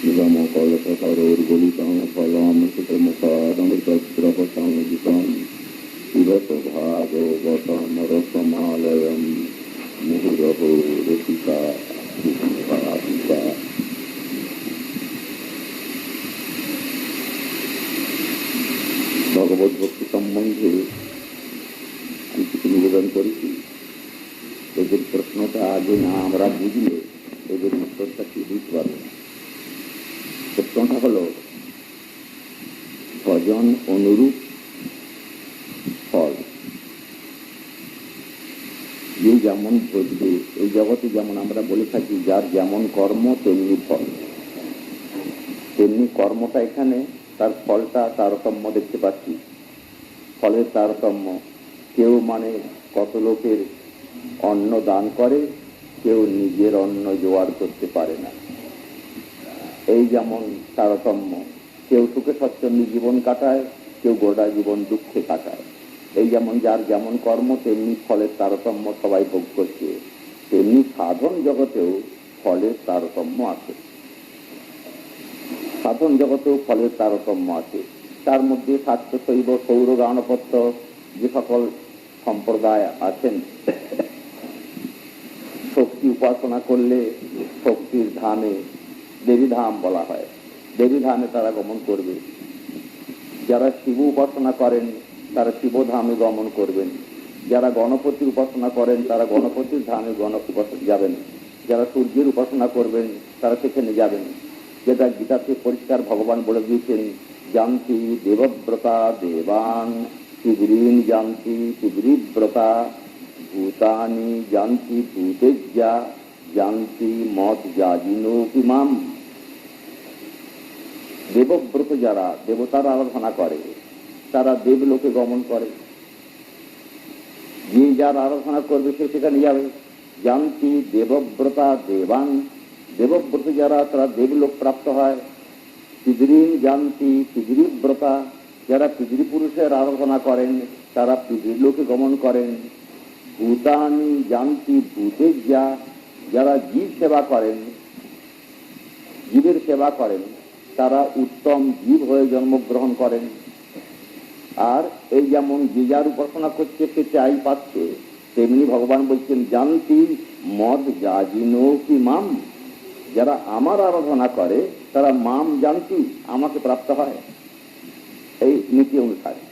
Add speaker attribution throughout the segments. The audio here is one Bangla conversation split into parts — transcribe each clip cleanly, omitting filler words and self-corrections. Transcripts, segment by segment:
Speaker 1: निगमकल्पतरोर्गलितं फलं सुखमुखादमृतस्रवसंयुतं शिवसौभागवतमरसमालयं मुहुरहो रसिका विष्णुभापिका। ভগবত ভক্তি সম্বন্ধে আমি কিছু নিবেদন করেছি। এদের প্রশ্নটা আগে না আমরা বুঝলে এদের উত্তরটা কি বুঝতে পারবো না। প্রশ্নটা হলো ভজন অনুরূপ ফল। যে যেমন ভজবে, এই জগতে যেমন আমরা বলে থাকি যার যেমন কর্ম তেমনি ফল, তেমনি কর্মটা এখানে তার ফলটা তারতম্য দেখতে পাচ্ছি। ফলের তারতম্য, কেউ মানে কত লোকের অন্ন দান করে, কেউ নিজের অন্ন জোগাড় করতে পারে না। এই যেমন তারতম্য, কেউ সুখে স্বচ্ছন্দে জীবন কাটায়, কেউ গোটা জীবন দুঃখে কাটায়। এই যেমন যার যেমন কর্ম তেমনি ফলের তারতম্য সবাই ভোগ করছে, তেমনি সাধন জগতেও ফলের তারতম্য আছে। সাধন জগতেও ফলের তারতম্য আছে। তার মধ্যে শাক্ত, শৈব, সৌর, গানপত্য যে সকল সম্প্রদায় আছেন, শক্তি উপাসনা করলে শক্তির ধামে, দেবী ধাম বলা হয়, দেবী ধামে তারা গমন করবে। যারা শিব উপাসনা করেন তারা শিবধামে গমন করবেন। যারা গণপতি উপাসনা করেন তারা গণপতির ধামে যাবেন। যারা সূর্যের উপাসনা করবেন তারা সেখানে যাবেন। যেটা গীতাতে পরিষ্কার ভগবান বলে দিয়েছেন, জানতি দেবব্রতা দেবান শিবরীন জানতি শিবরীব্রতা ভূতানি জানতি ভূতেজ্জা জানতি মত যাজিনো ইমাম। দেবব্রত যারা দেবতার আরাধনা করে তারা দেবলোকে গমন করে। যে যার আরাধনা করবে সে সেখানে যাবে। জানতি দেবব্রতা দেবান, দেবব্রত যারা তারা দেবলোক প্রাপ্ত হয়। পিতৃন জানতি পিতৃব্রতা, যারা পিতৃপুরুষের আরাধনা করেন তারা পিতৃলোকে গমন করেন। ভূতানি জানতি ভূতেজ্জা, যারা জীব সেবা করেন, জীবের সেবা করেন, তারা উত্তম জীব হয়ে জন্মগ্রহণ করেন। আর এই যেমন যে যার উপাসনা করছে সে চাই পাচ্ছে, তেমনি ভগবান বলছেন জানতি মদ যাজিনো কি মাম, যারা আমার আরাধনা করে তারা মাম জানতি, আমাকে প্রাপ্ত হয়। এই নীতি অনুসারে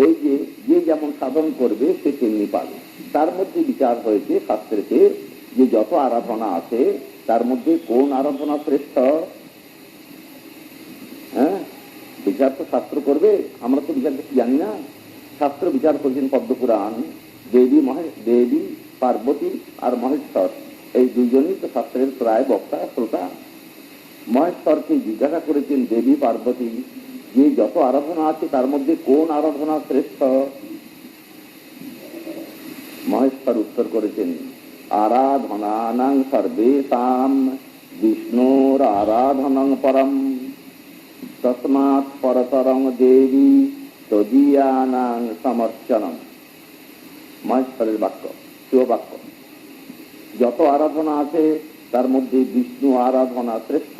Speaker 1: এই যে যে যেমন সাধন করবে সে তেমনি পাবে। তার মধ্যে বিচার হয়েছে শাস্ত্রেতে যে যত আরাধনা আছে তার মধ্যে কোন আরাধনা শ্রেষ্ঠ। হ্যাঁ, বিচার তো শাস্ত্র করবে, আমরা তো বিচার কিছু জানি না। শাস্ত্র বিচার করেছেন পদ্মপুরাণ। দেবী পার্বতী আর মহেশ্বর, এই দুজনই তো শাস্ত্রের প্রায় বক্তা শ্রোতা। মহেশ্বরকে জিজ্ঞাসা করেছেন দেবী পার্বতী যে যত আরাধনা আছে তার মধ্যে কোন আরাধনা শ্রেষ্ঠ। মহেশ্বর উত্তর করেছেন আরাধনানাং সর্বেষাং বিষ্ণুর আরাধনাং পরম তস্মাৎ পরতরং দেবী তদীয়ানাং সমর্চনম। মহেশ্বরের বাক্য, শিব বাক্য। যত আরাধনা আছে তার মধ্যে বিষ্ণু আরাধনা শ্রেষ্ঠ।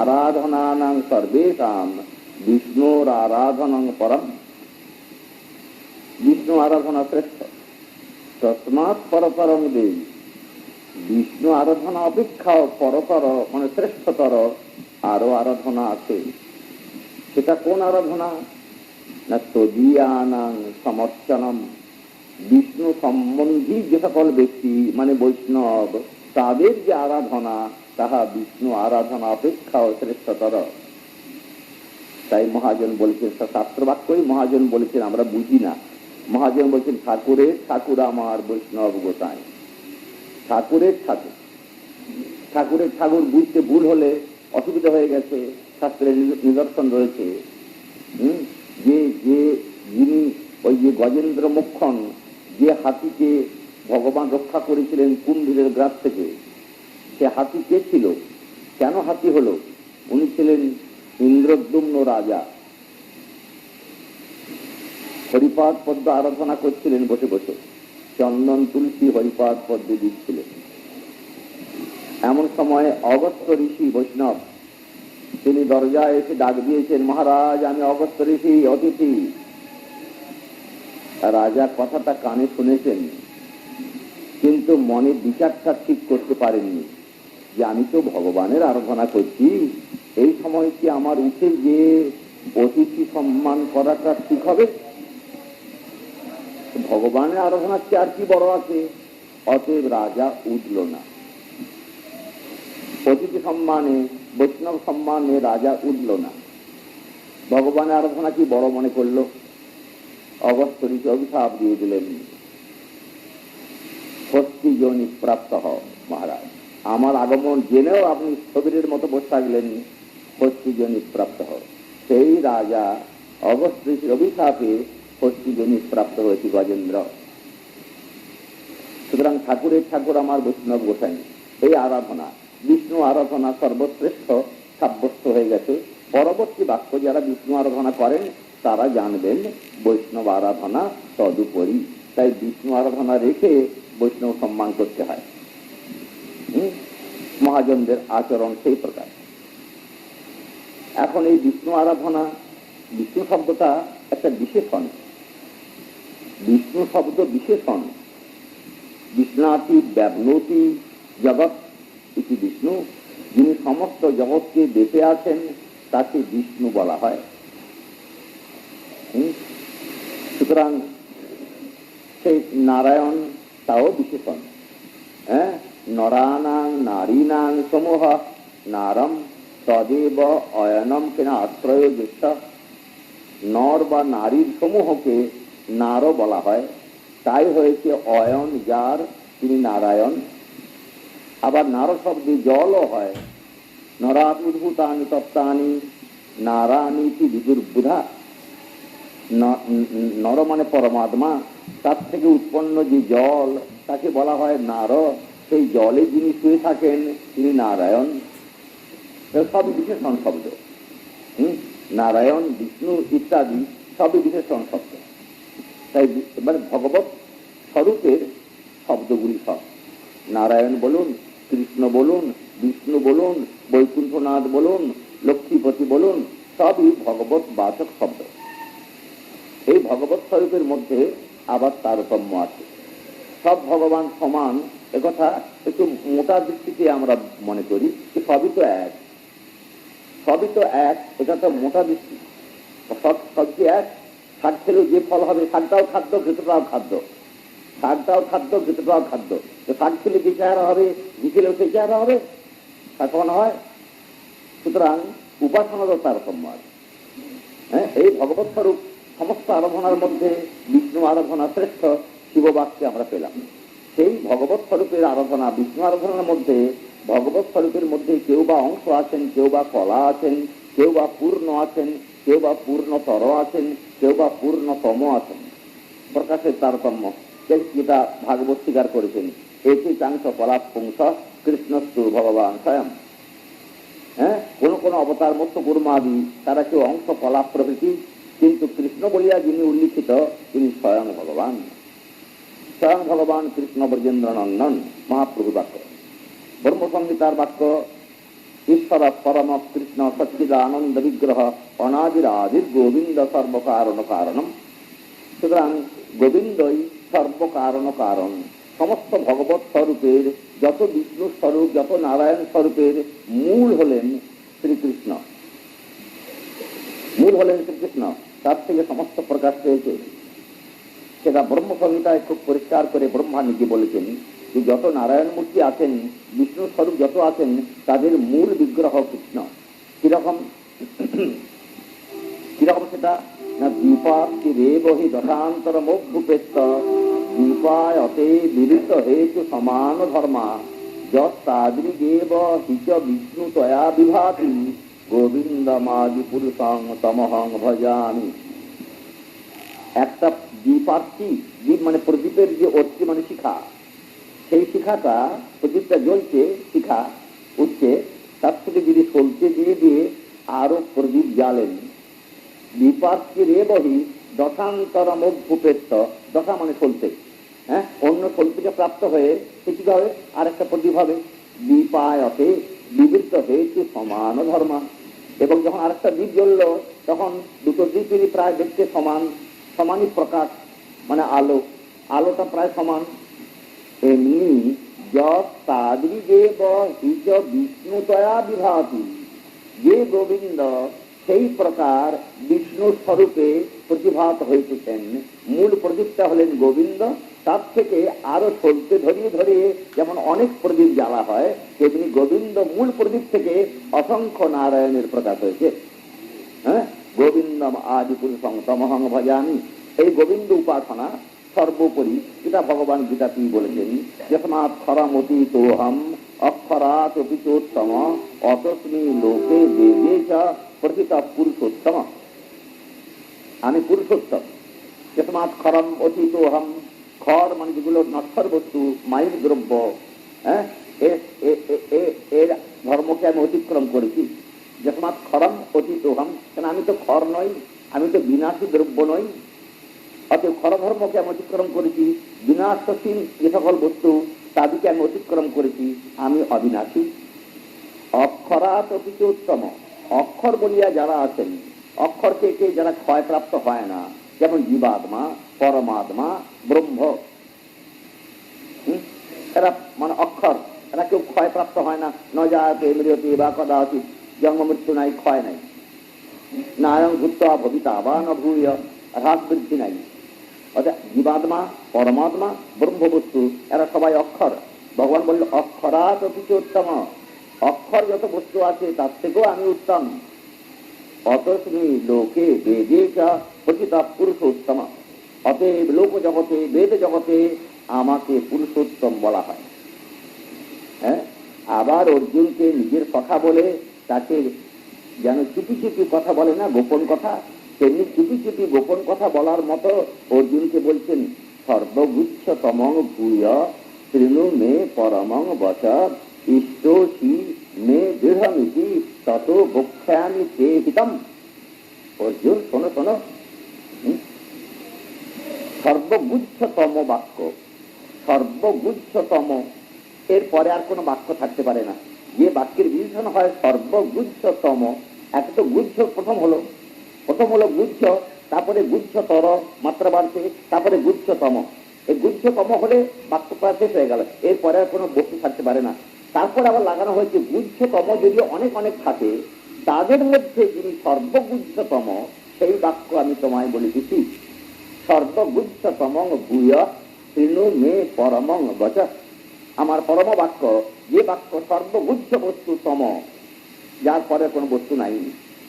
Speaker 1: আরাধনানাং সর্বেষাং বিষ্ণুর আরাধনাং পরম, বিষ্ণু আরাধনা শ্রেষ্ঠ। তস্মাৎ পরতরং দেবী, বিষ্ণু আরাধনা অপেক্ষা পরতর মানে শ্রেষ্ঠতর আরো আরাধনা আছে। সেটা কোন আরাধনা না তদীয়ানাং সমর্চনম, বিষ্ণু সম্বন্ধী যে সকল ব্যক্তি মানে বৈষ্ণব তাদের যে আরাধনা তাহা বিষ্ণু আরাধনা অপেক্ষা শ্রেষ্ঠতর। তাই মহাজন বলেছেন, শাস্ত্র বাক্যই মহাজন বলেছেন, আমরা বুঝি না। মহাজন বলছেন ঠাকুরের ঠাকুর আমার বৈষ্ণব গোসাই। ঠাকুরের ঠাকুর, ঠাকুরের ঠাকুর বুঝতে ভুল হলে অসুবিধা হয়ে গেছে। শাস্ত্রের নিদর্শন রয়েছে যে যিনি ওই যে গজেন্দ্র মোক্ষণ, যে হাতিকে ভগবান রক্ষা করেছিলেন কুম্ভীরের গ্রাস থেকে, সে হাতি কে ছিল, কেন হাতি হলো? উনি ছিলেন ইন্দ্রদ্যুম্ন রাজা। হরিপাদ পদ্ম আরাধনা করছিলেন বসে বসে, চন্দন তুলসী হরিপাদ পদ্ম দিচ্ছিলেন। এমন সময় অগস্ত্য ঋষি বৈষ্ণব তিনি দরজায় এসে ডাক দিয়েছেন, মহারাজ আমি অগস্ত্য ঋষি, অতিথি। রাজা কথাটা কানে শুনেছেন, কিন্তু মনে বিচারটা ঠিক করতে পারেননি যে আমি তো ভগবানের আরাধনা করছি, এই সময় কি আমার উঠে যে অতিথি সম্মান করাটা ঠিক হবে? ভগবানের আরাধনার চেয়ে আর কি বড় আছে? অতএব রাজা উঠল না। অতিথি সম্মানে, বৈষ্ণব সম্মানে রাজা উঠল না। ভগবানের আরাধনা কি বড় মনে করলো? অগস্ত্য ঋষি অভিশাপ দিয়ে দিলেন, ষষ্ঠী যোনি প্রাপ্ত হও মহারাজ, আমার আগমন জেনেও আপনি স্থবিরের মতো বসে থাকলেন, ষষ্ঠী যোনি প্রাপ্ত হও। সেই রাজা অগস্ত্য ঋষির অভিশাপে ষষ্ঠী যোনি প্রাপ্ত হয়েছে গজেন্দ্র। সুতরাং ঠাকুরের ঠাকুর আমার বৈষ্ণব গোসাই, এই আরাধনা বিষ্ণু আরাধনা সর্বশ্রেষ্ঠ সাব্যস্ত হয়ে গেছে। পরবর্তী বাক্য যারা বিষ্ণু আরাধনা করেন তারা জানবেন বৈষ্ণব আরাধনা তদুপরি। তাই বিষ্ণু আরাধনা রেখে বৈষ্ণব সম্মান করতে হয়। মহাজনদের আচরণ সেই প্রকার। এখন এই বিষ্ণু আরাধনা, বিষ্ণু শব্দটা একটা বিশেষণ, বিষ্ণু শব্দ বিশেষণ। বিষ্ণাতি ব্যবনতি জগৎ ইতি বিষ্ণু, যিনি সমস্ত জগৎকে বেঁচে আছেন তাকে বিষ্ণু বলা হয়। সুতরাং সেই নারায়ণ তাও বিশেষণ। হ্যাঁ, নরানাং নারীনাং সমূহ নারম তদেব অয়নম কিনা আশ্রয় দৃষ্ট। নর বা নারীর সমূহকে নার বলা হয়, তাই হয়েছে অয়ন যার, তিনি নারায়ণ। আবার নার শব্দে জলও হয়। নরাত উদ্ভূতানি তত্ত্বানি নারানীতি বিদুর্বুধা। নর মানে পরমাত্মা, তার থেকে উৎপন্ন যে জল তাকে বলা হয় নার। সেই জলে যিনি শুয়ে থাকেন তিনি নারায়ণ। সবই বিশেষণ শব্দ। নারায়ণ, বিষ্ণু ইত্যাদি সবই বিশেষণ শব্দ। তাই মানে ভগবত স্বরূপের শব্দগুলি সব, নারায়ণ বলুন, কৃষ্ণ বলুন, বিষ্ণু বলুন, বৈকুণ্ঠনাথ বলুন, লক্ষ্মীপতি বলুন, সবই ভগবত বাচক শব্দ। এই ভগবত স্বরূপের মধ্যে আবার তারতম্য আছে। সব ভগবান সমান একথা একটু মোটা দৃষ্টিতে আমরা মনে করি, সবই তো এক, সবই তো এক, এটা তো মোটা দৃষ্টি। সবই এক। শাক খেলেও যে ফল হবে, শাকটাও খাদ্য, ভেতরটাও খাদ্য, শাকটাও খাদ্য, ভেতরটাও খাদ্য। তো শাক খেলে যে চেহারা হবে, ঘি খেলেও সেই চেহারা হবে, তা কখন হয়? সুতরাং উপাসনারও তারতম্য আছে। হ্যাঁ, এই ভগবত স্বরূপ সমস্ত আরাধনার মধ্যে বিষ্ণু আরাধনা শ্রেষ্ঠ শিববাক্যে আমরা পেলাম। সেই ভগবত স্বরূপের আরাধনা, বিষ্ণু আরাধনার মধ্যে ভগবত স্বরূপের মধ্যে কেউ বা অংশ আছেন, কেউ বা কলা আছেন, কেউ বা পূর্ণ আছেন, কেউ বা পূর্ণতর আছেন, কেউ বা পূর্ণতম আছেন। প্রকাশের তারতম্য যেটা ভাগবত স্বীকার করেছেন, এটি চাংশ কলাপ পুংস কৃষ্ণস্তু ভগবান স্বয়ং। হ্যাঁ, কোন কোন অবতার মধ্য কুর্মাদি তারা কেউ অংশ কলাপ প্রভৃতি, কিন্তু কৃষ্ণ বলিয়া যিনি উল্লিখিত তিনি স্বয়ং ভগবান। স্বয়ং ভগবান কৃষ্ণ ব্রজেন্দ্র নন্দন মহাপ্রভু বাক্য। ব্রহ্মসংহিতার বাক্য, ঈশ্বর পরম কৃষ্ণ সচ্চিদানন্দ বিগ্রহ অনাদিরাদির গোবিন্দ সর্বকারণ কারণম। সুতরাং গোবিন্দই সর্বকারণ কারণ। সমস্ত ভগবত স্বরূপের, যত বিষ্ণু স্বরূপ, যত নারায়ণ স্বরূপের মূল হলেন শ্রীকৃষ্ণ, মূল হলেন শ্রীকৃষ্ণ। তার থেকে সমস্ত প্রকাশ পেয়েছে। সেটা ব্রহ্মসংহিতায় খুব পরিষ্কার করে ব্রহ্মা নিজে বলেছেন যে যত নারায়ণ মূর্তি আছেন, বিষ্ণু স্বরূপ যত আছেন, তাদের মূল বিগ্রহ কৃষ্ণ। কিরকম কিরকম সেটা না, দ্বীপাতি রেবহি দশান্তর মোভূপেত্ত দ্বীপায়তে বিরুদ্ধ হেতু সমান ধর্মা যদ্রিগেব হিচ বিষ্ণু তয়া বিভাতি গোবিন্দমাদি পুরুষং তমহং ভজামি। একটা দ্বীপার্থী, দ্বীপ মানে প্রদীপের যে অর্থী মানে শিখা, সেই শিখাটা, প্রদীপটা জ্বলছে, শিখা উঠছে, তার থেকে যদি সলতে দিয়ে দিয়ে আরো প্রদীপ জ্বালেন। দ্বীপার্থী রে বহি দশান্তর মোভূপেত্ত, দশা মানে সলতে, হ্যাঁ, অন্য সলতিকে প্রাপ্ত হয়ে সে কি হবে, আর একটা প্রদীপ হবে। বিপায়তে বিবৃত হয়েছে সমান ধর্ম। এবং যখন আরেকটা দ্বীপ জ্বলল তখন দুটো দ্বীপেরই প্রায় দেখতে সমানই প্রকাশ, মানে আলোটা প্রায় সমান। এমনি তাদৃগেব হিচ বিষ্ণুতয়া বিভাতি, যে গোবিন্দ সেই প্রকার বিষ্ণু স্বরূপে প্রতিভাত হইতেছেন। মূল প্রদীপটা হলেন গোবিন্দ, তার থেকে আরো চলতে ধরিয়ে ধরিয়ে যেমন অনেক প্রদীপ জ্বালা হয়, তেমনি গোবিন্দ মূল প্রদীপ থেকে অসংখ্য নারায়ণের প্রকাশ হয়েছে। হ্যাঁ, গোবিন্দম আদি পুরুষং তমহং ভজামি, এই গোবিন্দ উপাসনা সর্বোপরি। এটা ভগবান গীতাতেই বলেছেন, যস্মাৎ ক্ষরমতীতোহম অক্ষরাৎ অপিচোত্তম অতস্মি লোকে বেদে চ প্রকৃত পুরুষোত্তম। আমি পুরুষোত্তম। যস্মাৎ ক্ষরম অতীতোহম, খর মানে যেগুলো নশ্বর বস্তু, মায়ের দ্রব্য, হ্যাঁ, এর ধর্মকে আমি অতিক্রম করেছি। যস্মাৎ ক্ষরম অতীতোহম, কেন আমি তো খর নই, আমি তো বিনাশী দ্রব্য নই, অতএব খরধর্মকে আমি অতিক্রম করেছি। বিনাশশীল যে সকল বস্তু তাদেরকে আমি অতিক্রম করেছি, আমি অবিনাশী। অক্ষরাৎ অপিচ উত্তম, অক্ষর বলিয়া যারা আছেন, অক্ষর থেকে যারা ক্ষয়প্রাপ্ত হয় না, যেমন জীবাত্মা, পরমাত্মা, ব্রহ্ম, এরা মানে অক্ষর, এরা কেউ ক্ষয়প্রাপ্ত হয় না। ন যাতে মৃত্যু বা কদাচিৎ, জন্ম মৃত্যু নাই, ক্ষয় নাই। নায়ং ভূত্বা ভবিতা বা ন ভূয়, হ্রাস বৃদ্ধি নাই। অর্থাৎ জীবাত্মা, পরমাত্মা, ব্রহ্মবস্তু এরা সবাই অক্ষর। ভগবান বলল অক্ষরাৎ অপিচ উত্তম, অক্ষর যত বস্তু আছে তার থেকেও আমি উত্তম। অতস্মি লোকে বেদে চ প্রকৃত পুরুষোত্তম, অতএব লোক জগতে, বেদ জগতে আমাকে পুরুষোত্তম বলা হয়। হ্যাঁ, আবার অর্জুনকে নিজের কথা বলে তাকে যেন চুপি চুপি কথা বলে না, গোপন কথা, তেমনি চুপি চুপি গোপন কথা বলার মতো অর্জুনকে বলছেন, সর্বগুচ্ছতম ভূয় তৃণু মে পরমং বচ ইষ্টোষি মে দৃঢ়মিতি তত বক্ষ্যামি তে হিতম। অর্জুন শোনো শোনো, সর্বগুচ্ছতম বাক্য, সর্বগুচ্ছতম, এরপরে আর কোনো বাক্য থাকতে পারে না। যে বাক্যের বিশেষণ হয় সর্বগুচ্ছতম, এক তো গুচ্ছ প্রথম হলো গুচ্ছ, তারপরে গুচ্ছতর মাত্রা বাড়ছে, তারপরে গুচ্ছতম। এই গুচ্ছতম হলে বাক্য প্রায় শেষ হয়ে গেল, এরপরে আর কোনো বস্তু থাকতে পারে না। তারপর আবার লাগানো হয়েছে গুচ্ছতম, যদিও অনেক অনেক থাকে, তাদের মধ্যে যিনি সর্বগুচ্ছতম সেই বাক্য আমি তোমায় বলিতেছি। সর্বগুচ্ছতম ভূয় তৃণু মে পরমং বচ, আমার পরম বাক্য, যে বাক্য সর্বগুচ্ছ বস্তু তম, যার পরে কোনো বস্তু নাই।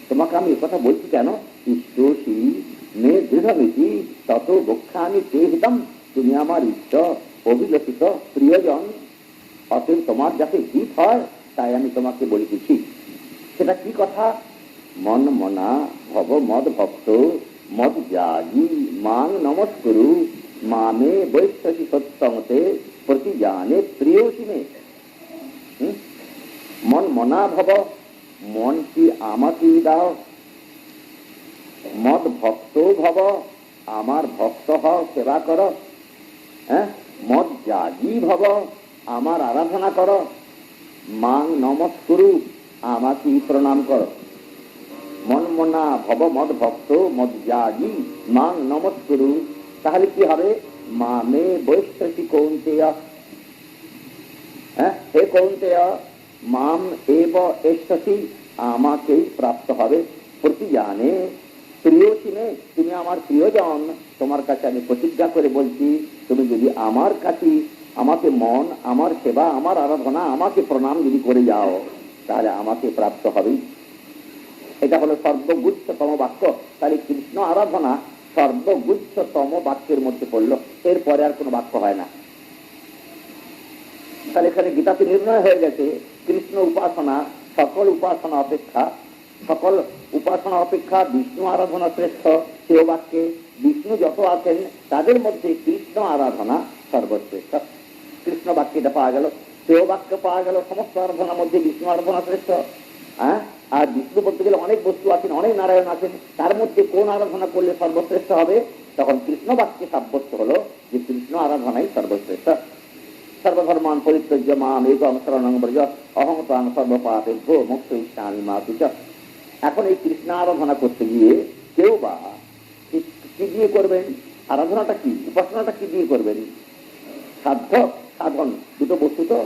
Speaker 1: তোমাকে আমি কথা বলছি কেন? ইষ্টোষি মে দৃঢ়মিতি তত বক্ষ্যামি তে হিতম, তুমি আমার ইষ্ট, অভিলষিত, প্রিয়জন, অতএব তোমার যাতে হিত হয় তাই আমি তোমাকে বলিতেছি। সেটা কি কথা? মন মনা ভব মদ ভক্ত মদ জাগি মাং নমস্কুরু মামে বৈশ্বসী সত্যমতে প্রতি জানে প্রিয়সী মে। মন মনা ভব, মন কি আমাকে দাও, মদ ভক্ত ভব, আমার ভক্ত হও, সেবা করো। হ্যাঁ, মদ জাগি ভব, আমার আরাধনা করো। মাং নমস্কুরু, আমাকে প্রণাম করো। মন মনা ভব মদ ভক্ত মদ জাগি মাং নমস্কুরু, তাহলে কি হবে? মামে বৈশ্বসী কৌন্তেয়, হ্যাঁ, হে কৌন্তেয় মাম এব এষ্ঠসি, আমাকেই প্রাপ্ত হবে। প্রতি জানে প্রিয়সীমে, তুমি আমার প্রিয়জন, তোমার কাছে আমি প্রতিজ্ঞা করে বলছি, তুমি যদি আমার কাছে আমাকে মন, আমার সেবা, আমার আরাধনা, আমাকে প্রণাম যদি করে যাও তাহলে আমাকে প্রাপ্ত হবে। এটা হলো সর্বগুচ্ছতম বাক্য। তাহলে কৃষ্ণ আরাধনা সর্বগুচ্ছতম বাক্যের মধ্যে পড়লো, এরপরে আর কোনো বাক্য হয় না। তাহলে এখানে গীতাতে নির্ণয় হয়ে গেছে, কৃষ্ণ উপাসনা সকল উপাসনা অপেক্ষা বিষ্ণু আরাধনা শ্রেষ্ঠ। সেও বাক্যে বিষ্ণু যত আছেন তাদের মধ্যে কৃষ্ণ আরাধনা সর্বশ্রেষ্ঠ। কৃষ্ণ বাক্যটা পাওয়া গেল, সেও বাক্য পাওয়া গেল, সমস্ত আরাধনার মধ্যে বিষ্ণু আরাধনা শ্রেষ্ঠ। হ্যাঁ, আর বিষ্ণু বলতে গেলে অনেক বস্তু আছেন, অনেক নারায়ণ আছেন, তার মধ্যে কোন আরাধনা করলে সর্বশ্রেষ্ঠ হবে? তখন কৃষ্ণ বাক্যে সাব্যস্ত হলো যে কৃষ্ণ আরাধনাই সর্বশ্রেষ্ঠ। সর্বধর্মান পরিত্যজ্য মাম একং শরণং ব্রজ অহং ত্বাং সর্বপাপেভ্যো মোক্ষয়িষ্যামি মা শুচ। এখন এই কৃষ্ণারাধনা করতে গিয়ে কেউ বা কি দিয়ে করবেন, আরাধনাটা কি, উপাসনাটা কি দিয়ে করবেন? সাধ্য সাধন দুটো বস্তু তো।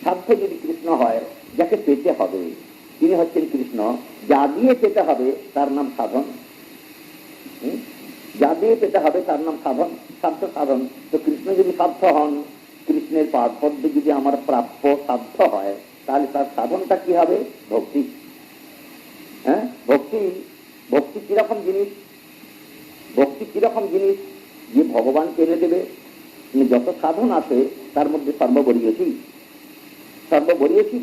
Speaker 1: সাধ্য যদি কৃষ্ণ হয়, যাকে পেতে হবে তিনি হচ্ছেন কৃষ্ণ। যা দিয়ে পেতে হবে তার নাম সাধন। যা দিয়ে পেতে হবে তার নাম সাধন, সাধ্য সাধন। তো কৃষ্ণ যদি সাধ্য হন, কৃষ্ণের পাদপদ্ম যদি আমার প্রাপ্য সাধ্য হয়, তাহলে তার সাধনটা কি হবে? ভক্তি। হ্যাঁ, ভক্তি। ভক্তি কিরকম জিনিস? ভক্তি কিরকম জিনিস যে ভগবানকে এনে দেবে? যত সাধন আছে তার মধ্যে সর্বপরিয়সী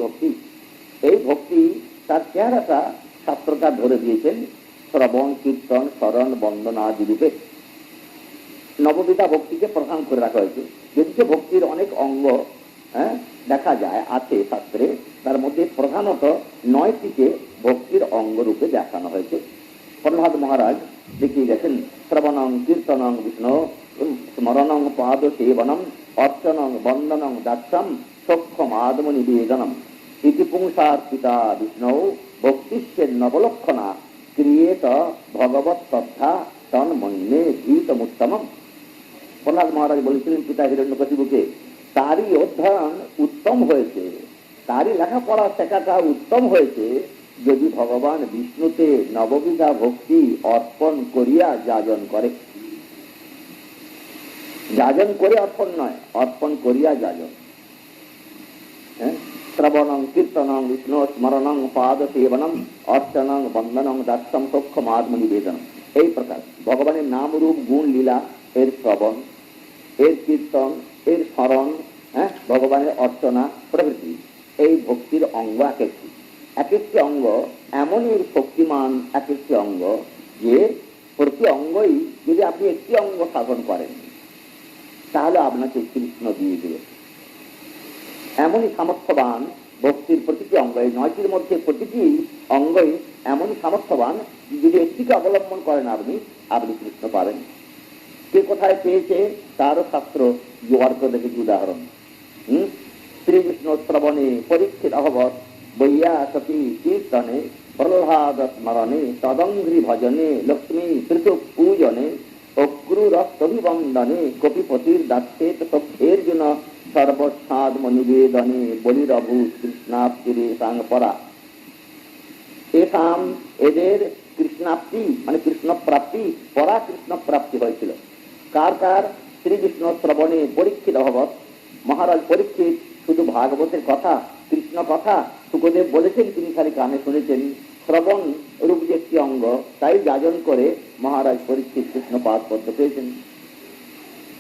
Speaker 1: ভক্তি। এই ভক্তি তার চেহারাটা শাস্ত্রকার ধরে দিয়েছেন শ্রবণ কীর্তন স্মরণ বন্দনাদি রূপে। নববিধা ভক্তিকে প্রধান করে রাখা হয়েছে। যদিও ভক্তির অনেক অঙ্গ দেখা যায় আছে শাস্ত্রে, তার মধ্যে প্রধানত 9টিকে ভক্তির অঙ্গ রূপে দেখানো হয়েছে। প্রহ্লাদ মহারাজ দেখিয়ে গেছেন শ্রবণং কীর্তনং বিষ্ণু স্মরণং পাদ সেবনম অর্চনং বন্দনং দাস্যম সক্ষম আত্মনিবেদনম ইতি পুংসার্পিতা বিষ্ণু ভক্তিশ্চেদ নবলক্ষণা ক্রিয়েত ভগবত শ্রদ্ধা তন্মন্যে গীতমুত্তমম। প্রহ্লাদ মহারাজ বলেছিলেন পিতা হিরণ্যকশিপুকে, তারই অধ্যয়ন উত্তম হয়েছে, তারই লেখাপড়া শেখাটা উত্তম হয়েছে যদি ভগবান বিষ্ণুতে নববিধা ভক্তি অর্পণ করিয়া যাজন করে। যাজন করে অর্পণ নয়, অর্পণ করিয়া যাজন। শ্রবণং কীর্তনং বিষ্ণু স্মরণং পাদ সেবনম অর্চনং বন্দনং দাস্যম সক্ষম আত্মনিবেদনম। এই প্রকার ভগবানের নাম রূপ গুণ লীলা, এর শ্রবণ, এর কীর্তন, এর স্মরণ, ভগবানের অর্চনা প্রভৃতি এই ভক্তির অঙ্গ এক একটি অঙ্গ এমনই শক্তিমান, এক একটি অঙ্গ যে প্রতি অঙ্গই যদি আপনি একটি অঙ্গ সাধন করেন তাহলে আপনাকে কৃষ্ণ দিয়ে দেবে। এমনই সামর্থ্যবান ভক্তির প্রতিটি অঙ্গ। এই 9টির মধ্যে প্রতিটি অঙ্গই এমনই সামর্থ্যবান, যদি একটিকে অবলম্বন করেন আপনি কৃষ্ণ পাবেন। কে কোথায় পেয়েছে তারও শাস্ত্র জোগাড় করে দেখেছি উদাহরণ। শ্রীবিষ্ণু শ্রবণে পরীক্ষিত অভবৎ বৈয়া সতী কীর্তনে প্রহ্লাদ স্মরণে তদঙ্ঘ্রি ভজনে লক্ষ্মী পৃথু পূজনে অক্রুরস্তভিবন্দনে কপিপতির দাস্যেত সখ্যের্জুন সর্বসাধম নিবেদনে বলিরভূ কৃষ্ণাপ্তিরে সাংপরা। এদের কৃষ্ণাপ্তি মানে কৃষ্ণ প্রাপ্তি, পরা কৃষ্ণ প্রাপ্তি হয়েছিল। কার কার? শ্রীকৃষ্ণ শ্রবণে পরীক্ষিত অভবৎ। মহারাজ পরীক্ষিত শুধু ভাগবতের কথা, কৃষ্ণ কথা সুখদেব বলেছেন, তিনি খালি কানে শুনেছেন। শ্রবণ রূপ যে একটি অঙ্গ, তাই যাজন করে মহারাজ পরীক্ষিত কৃষ্ণ পাদ পদ্ম পেয়েছেন।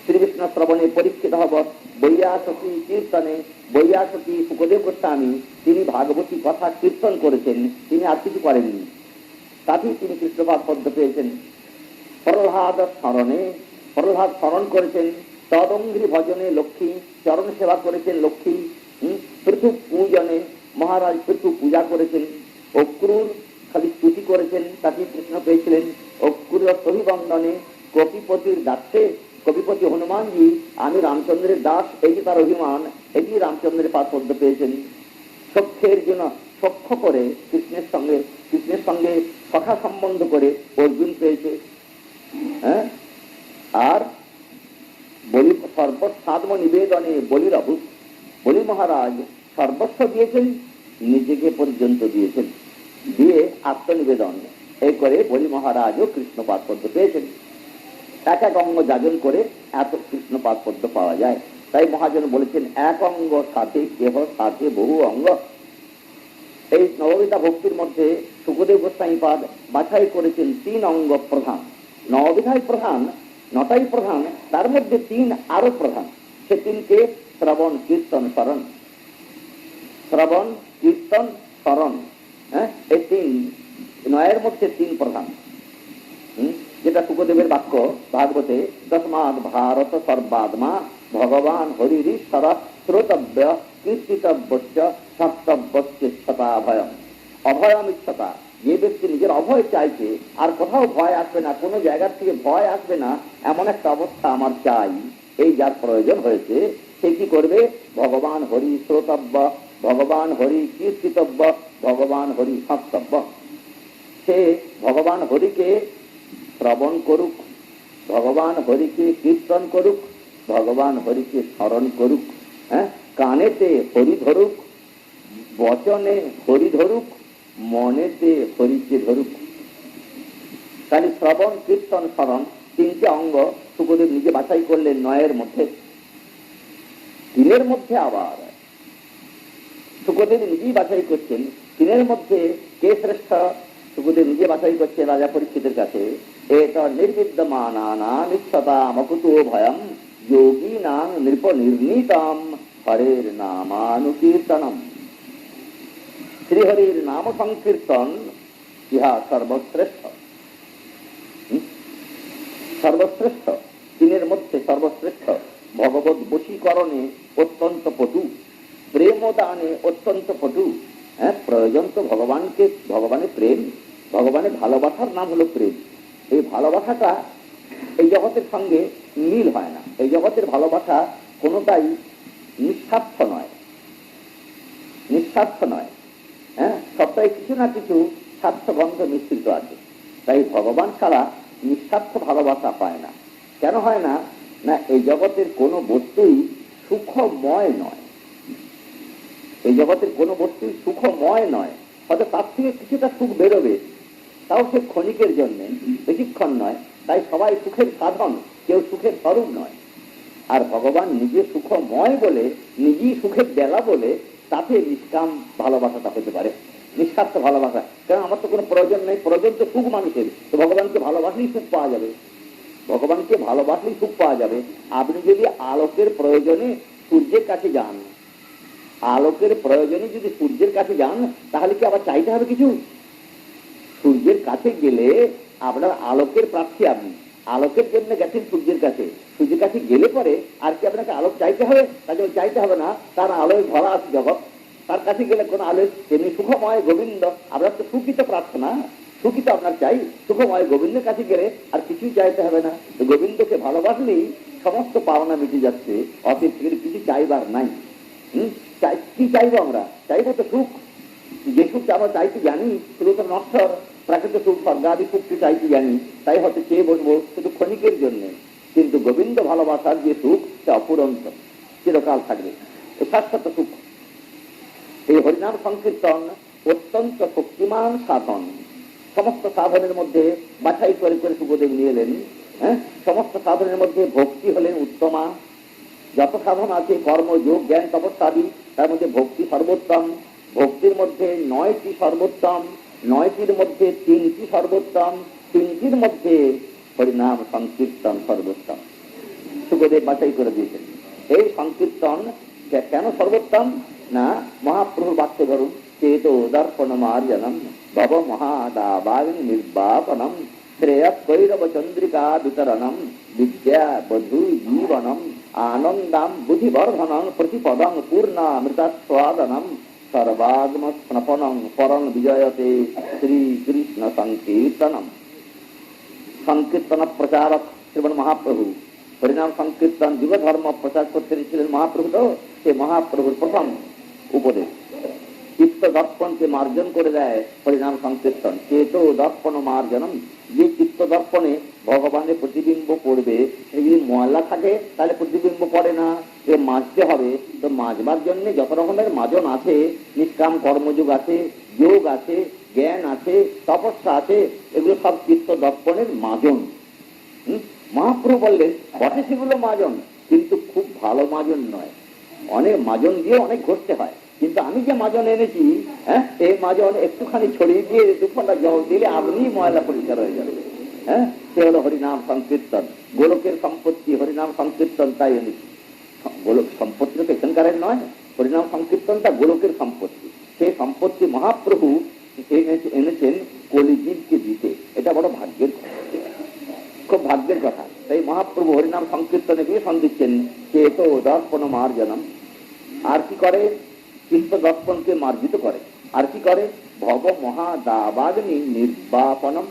Speaker 1: শ্রীকৃষ্ণ শ্রবণে পরীক্ষিত অভবৎ বৈয়াসতী কীর্তনে। বৈয়াসতী সুখদেব গোস্বামী তিনি ভাগবতী কথা কীর্তন করেছেন, তিনি আর কিছু করেননি, তাতেই তিনি কৃষ্ণপাদ পদ্ম পেয়েছেন। প্রহ্লাদ স্মরণে, প্রহ্লাদ স্মরণ করেছেন। তদঙ্ঘ্রি ভজনে লক্ষ্মী, চরণ সেবা করেছেন লক্ষ্মী। পৃথু পূজনে, মহারাজ পৃথু পূজা করেছেন। অক্রুর খালি স্তুতি করেছেন, তাকে কৃষ্ণ পেয়েছিলেন। অক্রুর অভিবন্দনে কপিপতির দাসে, কপিপতি হনুমানজি আমি রামচন্দ্রের দাস, এই যে তার অভিমান, এটি রামচন্দ্রের পাদ পদ্ম পেয়েছেন। সখ্যের জন্য সখ্য করে কৃষ্ণের সঙ্গে সখা সম্বন্ধ করে অর্জুন পেয়েছে। আর বলি সর্বসাধম নিবেদনে বলিরভূ, বলি মহারাজ সর্বস্ব দিয়েছেন, নিজেকে পর্যন্ত দিয়েছেন, দিয়ে আত্মনিবেদন এই করে বলি মহারাজও কৃষ্ণপাদ পদ্ম পেয়েছেন। এক এক অঙ্গ যাজন করে এত কৃষ্ণপাদ পদ্ম পাওয়া যায়। তাই মহাজন বলেছেন এক অঙ্গ সাথে কেহ সাথে বহু অঙ্গ। এই নববিধা ভক্তির মধ্যে সুখদেব গোস্বামী পাদ বাছাই করেছেন 3 অঙ্গ প্রধান। নববিধাই প্রধান, 9টাই প্রধান, তার মধ্যে 3 আরো প্রধান। সে 3কে শ্রবণ কীর্তন স্মরণ। শ্রবণ কীর্তন স্মরণ, এই 9এর মধ্যে 3 প্রধান। যেটা সুখদেবের বাক্য ভাগবতে, তস্মাৎ ভারত সর্বাত্মা ভগবান হরিশ্বর শ্রোতব্য কীর্তিতব্য সপ্তব্যচ্ছতা ভয়ম। অভয়ম ইচ্ছতা, যে ব্যক্তি নিজের অভয় চাইছে, আর কোথাও ভয় আসবে না, কোনো জায়গার থেকে ভয় আসবে না, এমন একটা অবস্থা আমার চাই, এই যার প্রয়োজন হয়েছে, সে কি করবে? ভগবান হরি শ্রোতব্য, ভগবান হরি কীর্তিতব্য, ভগবান হরি সন্তব্য। সে ভগবান হরিকে শ্রবণ করুক, ভগবান হরিকে কীর্তন করুক, ভগবান হরিকে স্মরণ করুক, হ্যাঁ, কানেতে হরি ধরুক, বচনে হরি ধরুক, মনেতে হরিকে ধরুক। তাহলে শ্রবণ কীর্তন স্মরণ তিনটে অঙ্গ সুখদেব নিজে বাছাই করলেন 9 মধ্যে। 3 মধ্যে আবার সুখদেব নিজেই বাছাই করছেন। 3 মধ্যে কে শ্রেষ্ঠ? সুখদেব নিজে বাছাই করছেন রাজা পরীক্ষিতের কাছে। এটা নির্বিদ্যমানা নিঃসতামকুতো ভয়ম যোগী নাম নৃপ নির্ণীতম হরের নামানুকীর্তনম। শ্রীহরির নাম সংকীর্তন ইহা সর্বশ্রেষ্ঠ। সর্বশ্রেষ্ঠ 3 মধ্যে সর্বশ্রেষ্ঠ। ভগবত বশীকরণে অত্যন্ত পটু, প্রেমদানে অত্যন্ত পটু। হ্যাঁ, প্রয়োজন তো ভগবানকে, ভগবানের প্রেম, ভগবানের ভালোবাসার নাম হলো প্রেম। এই ভালোবাসাটা এই জগতের সঙ্গে মিল হয় না। এই জগতের ভালোবাসা কোনোটাই নিঃস্বার্থ নয়, নিঃস্বার্থ নয়। হ্যাঁ, সবটাই কিছু না কিছু স্বার্থগন্ধ মিশ্রিত আছে। তাই ভগবান ছাড়া নিঃস্বার্থ ভালোবাসা পায় না। কেন হয় না? না, এই জগতের কোনো বস্তুই সুখময় নয়। এই জগতের কোনো বস্তুই সুখময় নয়। হয়তো তার থেকে কিছুটা সুখ বেরোবে, তাও সে ক্ষণিকের জন্য, বেশিক্ষণ নয়। তাই সবাই সুখের সাধন, কেউ সুখের স্বরূপ নয়। আর ভগবান নিজে সুখময় বলে, নিজেই সুখের বেলা বলে, তাতে নিষ্কাম ভালোবাসাটা হতে পারে, নিঃস্বার্থ ভালোবাসা। কারণ আমার তো কোনো প্রয়োজন নেই, প্রয়োজন তো সুখ মানুষের। তো ভগবানকে ভালোবাসলেই সুখ পাওয়া যাবে, ভগবানকে ভালোবাসলেই সুখ পাওয়া যাবে। আপনি যদি আলোকের প্রয়োজনে সূর্যের কাছে যান, আলোকের প্রয়োজনে যদি সূর্যের কাছে যান, তাহলে কি আবার চাইতে হবে কিছু? সূর্যের কাছে গেলে আপনার আলোকের প্রার্থী, আপনি আলোকের জন্য গেছেন সূর্যের কাছে। সূর্যের কাছে গেলে পরে আর কি আপনাকে আলোক চাইতে হবে? তাকে চাইতে হবে না, তার আলোয় ভরা আছে জগৎ। তার কাছে গেলে কোন আলোয় তেমনি সুখময় গোবিন্দ। আপনার তো সুখিত প্রার্থনা, সুখিত আপনার চাই। সুখময় গোবিন্দের কাছে গেলে আর কিছুই চাইতে হবে না। গোবিন্দকে ভালোবাসলেই সমস্ত পাওনা মিটে যাচ্ছে, অতীত কিছু চাইবার নাই। কি চাইবো আমরা? চাইবো তো সুখ। যে সুখ আমরা চাইতে জানি সেগুলো তো নশ্বর, প্রাকৃত সুখ, স্বর্গাদি সুখকে চাইতে জানি, তাই হয়তো চেয়ে বসবো শুধু ক্ষণিকের জন্য। কিন্তু গোবিন্দ ভালোবাসার যে সুখ, সে অপুরন্ত, চিরকাল থাকবে, শাশ্বত সুখ। এই হরিনাম সংকীর্তন অত্যন্ত শক্তিমান সাধন। সমস্ত সাধনের মধ্যে বাছাই করে করে সুখদেব নিয়ে এলেন। হ্যাঁ, সমস্ত সাধনের মধ্যে ভক্তি হলেন উত্তমা। যত সাধন আছে, কর্ম, যোগ, জ্ঞান, তপস্যাদি, তার মধ্যে ভক্তি সর্বোত্তম। ভক্তির মধ্যে 9টি সর্বোত্তম, 9টির মধ্যে 3টি সর্বোত্তম, 3টির মধ্যে হরিনাম সংকীর্তন সর্বোত্তম। সুখদেব বাছাই করে দিয়েছেন। এই সংকীর্তন কেন সর্বোত্তম? না, মহাপ্রভুর বাক্য ধরুন, চেতো দর্পণ মার্জনম ভব মহাদাবাগ নির্বাপনম শ্রেয় কৈরব চন্দ্রিকা বিতরণম বিদ্যা বধূ জীবনম আনন্দাম বুদ্ধিবর্ধনম প্রতিপদং পূর্ণামৃতস্বাদনম সর্বাগম স্নপনম পরম বিজয়তে শ্রীকৃষ্ণ সংকীর্তনম। সংকীর্তন প্রচারক শ্রীমন মহাপ্রভু হরিনাম সংকীর্তন যুগ ধর্ম প্রচার করতে ছিলেন মহাপ্রভু। তো সে মহাপ্রভুর প্রথম উপদেশ চিত্ত দর্পণকে মার্জন করে দেয় হরিনাম সংকীর্তন। চেতো দর্পণ মার্জনম। যে চিত্ত দর্পণে ভগবানের প্রতিবিম্ব পড়বে, সে যদি ময়লা থাকে তাহলে প্রতিবিম্ব পড়ে না, সে মাজতে হবে। তো মাজবার জন্য যত রকমের মাজন আছে, নিষ্কাম কর্মযোগ আছে, যোগ আছে, জ্ঞান আছে, তপস্যা আছে, এগুলো সব চিত্ত দর্পণের মাজন। মহাপ্রভু বললেন বটে সেগুলো মাজন, কিন্তু খুব ভালো মাজন নয়। অনেক মাজন দিয়ে অনেক ঘষতে হয়, কিন্তু আমি যে মাজন এনেছি, হ্যাঁ, এই মাজন একটুখানি ছড়িয়ে দিয়ে 2 ফোঁটা জল দিলে আপনি ময়লা পরিষ্কার হয়ে যাবে। হ্যাঁ, সে হলো হরিনাম সংকীর্তন, গোলকের সম্পত্তি হরিনাম সংকীর্তন। তাই এনেছি, গোলক সম্পত্তি তো এখানকারের নয়, হরিনাম সংকীর্তনটা গোলকের সম্পত্তি। সেই সম্পত্তি মহাপ্রভু এনেছেন কলিজীবকে দিতে। এটা বড় ভাগ্যের, খুব ভাগ্যের কথা। তাই মহাপ্রভু হরিনাম সংকীর্তনে দিয়ে দিচ্ছেন চেতো দর্পণ মার্জনম। আর কি করে? চিত্ত দর্পণকে মার্জিত করে। আর কি করে? ভব মহাদাবাগ্নি নির্বাপনম।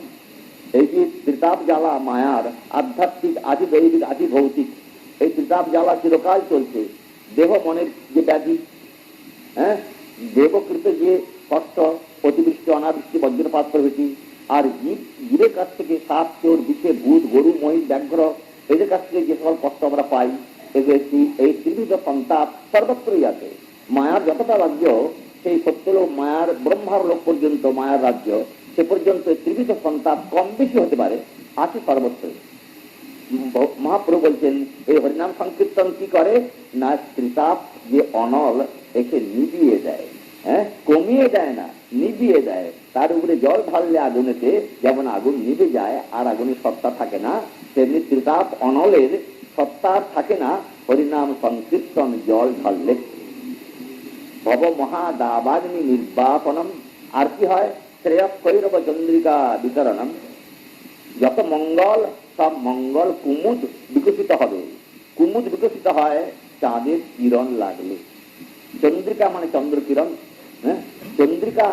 Speaker 1: এই যে ত্রিতাপ জ্বালা মায়ার, আধ্যাত্মিক, আদি দৈবিক, আদি ভৌতিক, এই ত্রিতাপ জ্বালা চিরকাল চলছে। দেহ মনের যে ব্যাধি, হ্যাঁ, দেবকৃত যে কষ্ট, অতিবৃষ্টি অনাবৃষ্টি বজ্রপাত প্রভৃতি, আর জীবের কাছ থেকে সাপ চোর বিছে ভূত গরু মহিষ ব্যাঘ্র এদের কাছ থেকে যে সকল কষ্ট আমরা পাই, এই ত্রিবিধ সন্তাপ সর্বত্রই আছে। মায়ার যতটা রাজ্য, সেই সত্যলোক মায়ার ব্রহ্মার লোক পর্যন্ত মায়ার রাজ্য, সে পর্যন্ত ত্রিবিধ সন্তাপ কম বেশি হতে পারে, আছে সর্বত্রই। মহাপ্রভু বলছেন এই হরিনাম সংকীর্তন কি করে না, ত্রিতাপ যে অনল একে নিভিয়ে দেয়, হ্যাঁ, কমিয়ে দেয় না, নিভিয়ে দেয়। তার উপরে জল ঢাললে আগুনেতে যেমন আগুন নিভে যায় আর আগুনের সত্তা থাকে না, তেমনি ত্রিতাপ অনলের সত্তা থাকে না হরিনাম সংকীর্তন জল ঢাললে। ভব মহাদাবাগ্নি নির্বাপনম, আর কি হয়, শ্রেয় কৈরব চন্দ্রিকা বিতরণম। যত মঙ্গল সব মঙ্গল কুমুদ বিকশিত হবে। কুমুদ বিকশিত হয় চাঁদের কিরণ লাগলে। চন্দ্রিকা মানে চন্দ্র কিরণ, হ্যাঁ, চন্দ্রিকা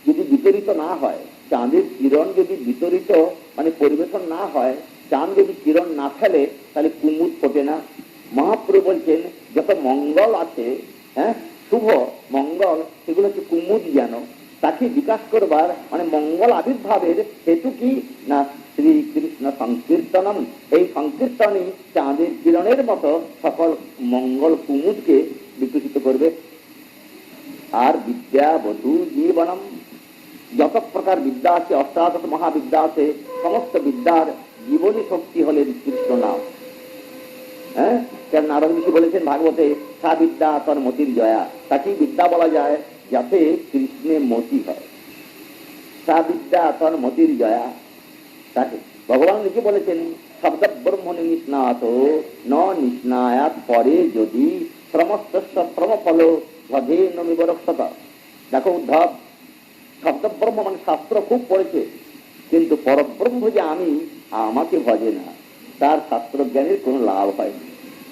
Speaker 1: যদি বিতরিত না হয়, চাঁদের কিরণ যদি বিতরিত মানে পরিবেশন না হয়, চাঁদ যদি কিরণ না ফেলে তাহলে কুমুদ ফোটে না। মহাপ্রভু বলছেন যত মঙ্গল আছে, হ্যাঁ, শুভ মঙ্গল, সেগুলো হচ্ছে কুমুদ যেন, তাকে বিকাশ করবার মানে মঙ্গল আবির্ভাবের হেতু কি না শ্রীকৃষ্ণ সংকীর্তনম। এই সংকীর্তনই চাঁদের কিরণের মতো সকল মঙ্গল কুমুদকে বিকশিত করবে। আর বিদ্যা বধূ জীবনম, যত প্রকার বিদ্যা আছে, অষ্টাদশ মহাবিদ্যা আছে, সমস্ত বিদ্যার জীবনী শক্তি হলেন কৃষ্ণ নাম। হ্যাঁ, কেন নারদ ঋষি বলেছেন ভাগবতে, সা বিদ্যা তর মতির জয়া, তাকেই বিদ্যা বলা যায় যাতে কৃষ্ণে মতি হয়। সা বিদ্যা তর মতির জয়া, তাকে ভগবান নিজে বলেছেন শব্দ ব্রহ্ম নিষ্ণাত ন নিষ্ণায়াত, পরে যদি শ্রমস্ত শ্রম ফল ভজে নিবরক্ষত। দেখো উদ্ধব, শব্দ ব্রহ্ম মানে শাস্ত্র খুব পড়েছে, কিন্তু পরব্রহ্ম যে আমি, আমাকে ভজে না, তার শাস্ত্র জ্ঞানের কোনো লাভ হয়নি,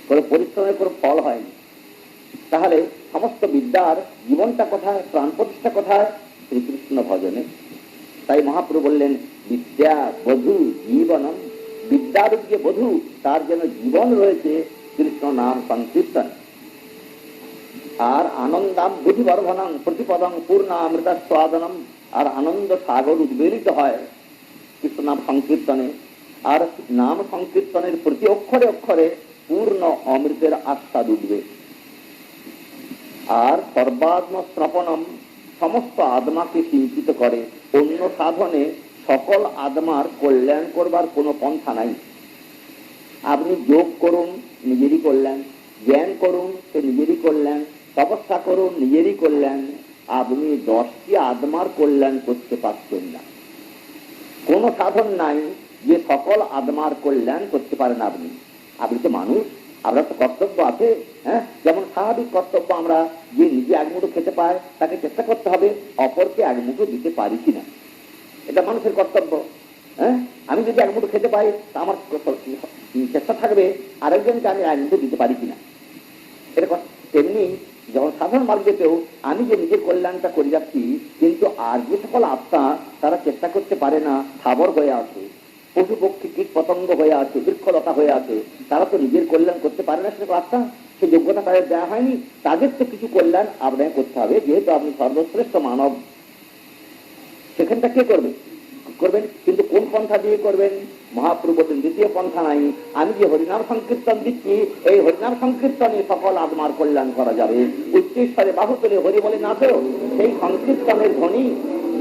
Speaker 1: কোনো পরিশ্রমের কোনো ফল হয়নি। তাহলে সমস্ত বিদ্যার জীবনটা কোথায়, প্রাণ প্রতিষ্ঠা কোথায়, শ্রীকৃষ্ণ ভজনে। তাই মহাপ্রভু বললেন বিদ্যা বধূ জীবনম, বিদ্যার যে বধূ তার যেন জীবন রয়েছে কৃষ্ণ নাম সংকীর্তন। আর আনন্দাম বুদ্ধিবর্ধনম প্রতিপদম পূর্ণামৃত স্বাদনম, আর আনন্দ সাগর উদ্বেলিত হয় কৃষ্ণ নাম সংকীর্তনে। আর নাম সংকীর্তনের প্রতি অক্ষরে অক্ষরে পূর্ণ অমৃতের আস্বাদ উঠবে। আর সর্বাত্ম স্নপনম, সমস্ত আত্মাকে সিঞ্চিত করে। অন্য সাধনে সকল আত্মার কল্যাণ করবার কোনো পন্থা নাই। আপনি যোগ করুন, নিজেরই কল্যাণ, জ্ঞান করুন, সে নিজেরই কল্যাণ, তপস্যা করুন, নিজেরই কল্যাণ। আপনি 10টি আত্মার কল্যাণ করতে পারছেন না। কোন সাধন নাই যে সকল আত্মার কল্যাণ করতে পারেন আপনি। আপনি তো মানুষ, আপনার তো কর্তব্য আছে, হ্যাঁ, যেমন স্বাভাবিক কর্তব্য আমরা যে নিজে এক মুঠো খেতে পায় তাকে চেষ্টা করতে হবে অপরকে এক মুঠো দিতে পারি কিনা, এটা মানুষের কর্তব্য। হ্যাঁ, আমি যদি এক মুঠো খেতে পাই তা আমার চেষ্টা থাকবে আরেকজনকে আমি এক মুঠো দিতে পারি কিনা, এটা। তেমনি যখন সাধারণ মার্গেতেও আমি যে নিজের কল্যাণটা করে যাচ্ছি, কিন্তু আর যে সকল আত্মা তারা চেষ্টা করতে পারে না, স্থাবর হয়ে আছে, পশু পক্ষী কীট পতঙ্গ হয়ে আছে, বৃক্ষলতা হয়ে আছে, তারা তো নিজের কল্যাণ করতে পারে না, সেটা আত্মা, সে যোগ্যতা তাদের দেওয়া হয়নি। তাদের তো কিছু কল্যাণ আপনাকে করতে হবে, যেহেতু আপনি সর্বশ্রেষ্ঠ মানব। সেখানটা কে করবে, করবেন, কিন্তু কোন পন্থা দিয়ে করবেন? মহাপ্রভু বলেন দ্বিতীয় পন্থা নাই। আমি যে হরিনাম সংকীর্তন দিচ্ছি, এই হরিনাম সংকীর্তনে সকল আত্মার কল্যাণ করা যাবে। উচ্চেশ্বরে বাহু তুলে হরি বলে নাচো, সেই সংকীর্তনের ধ্বনি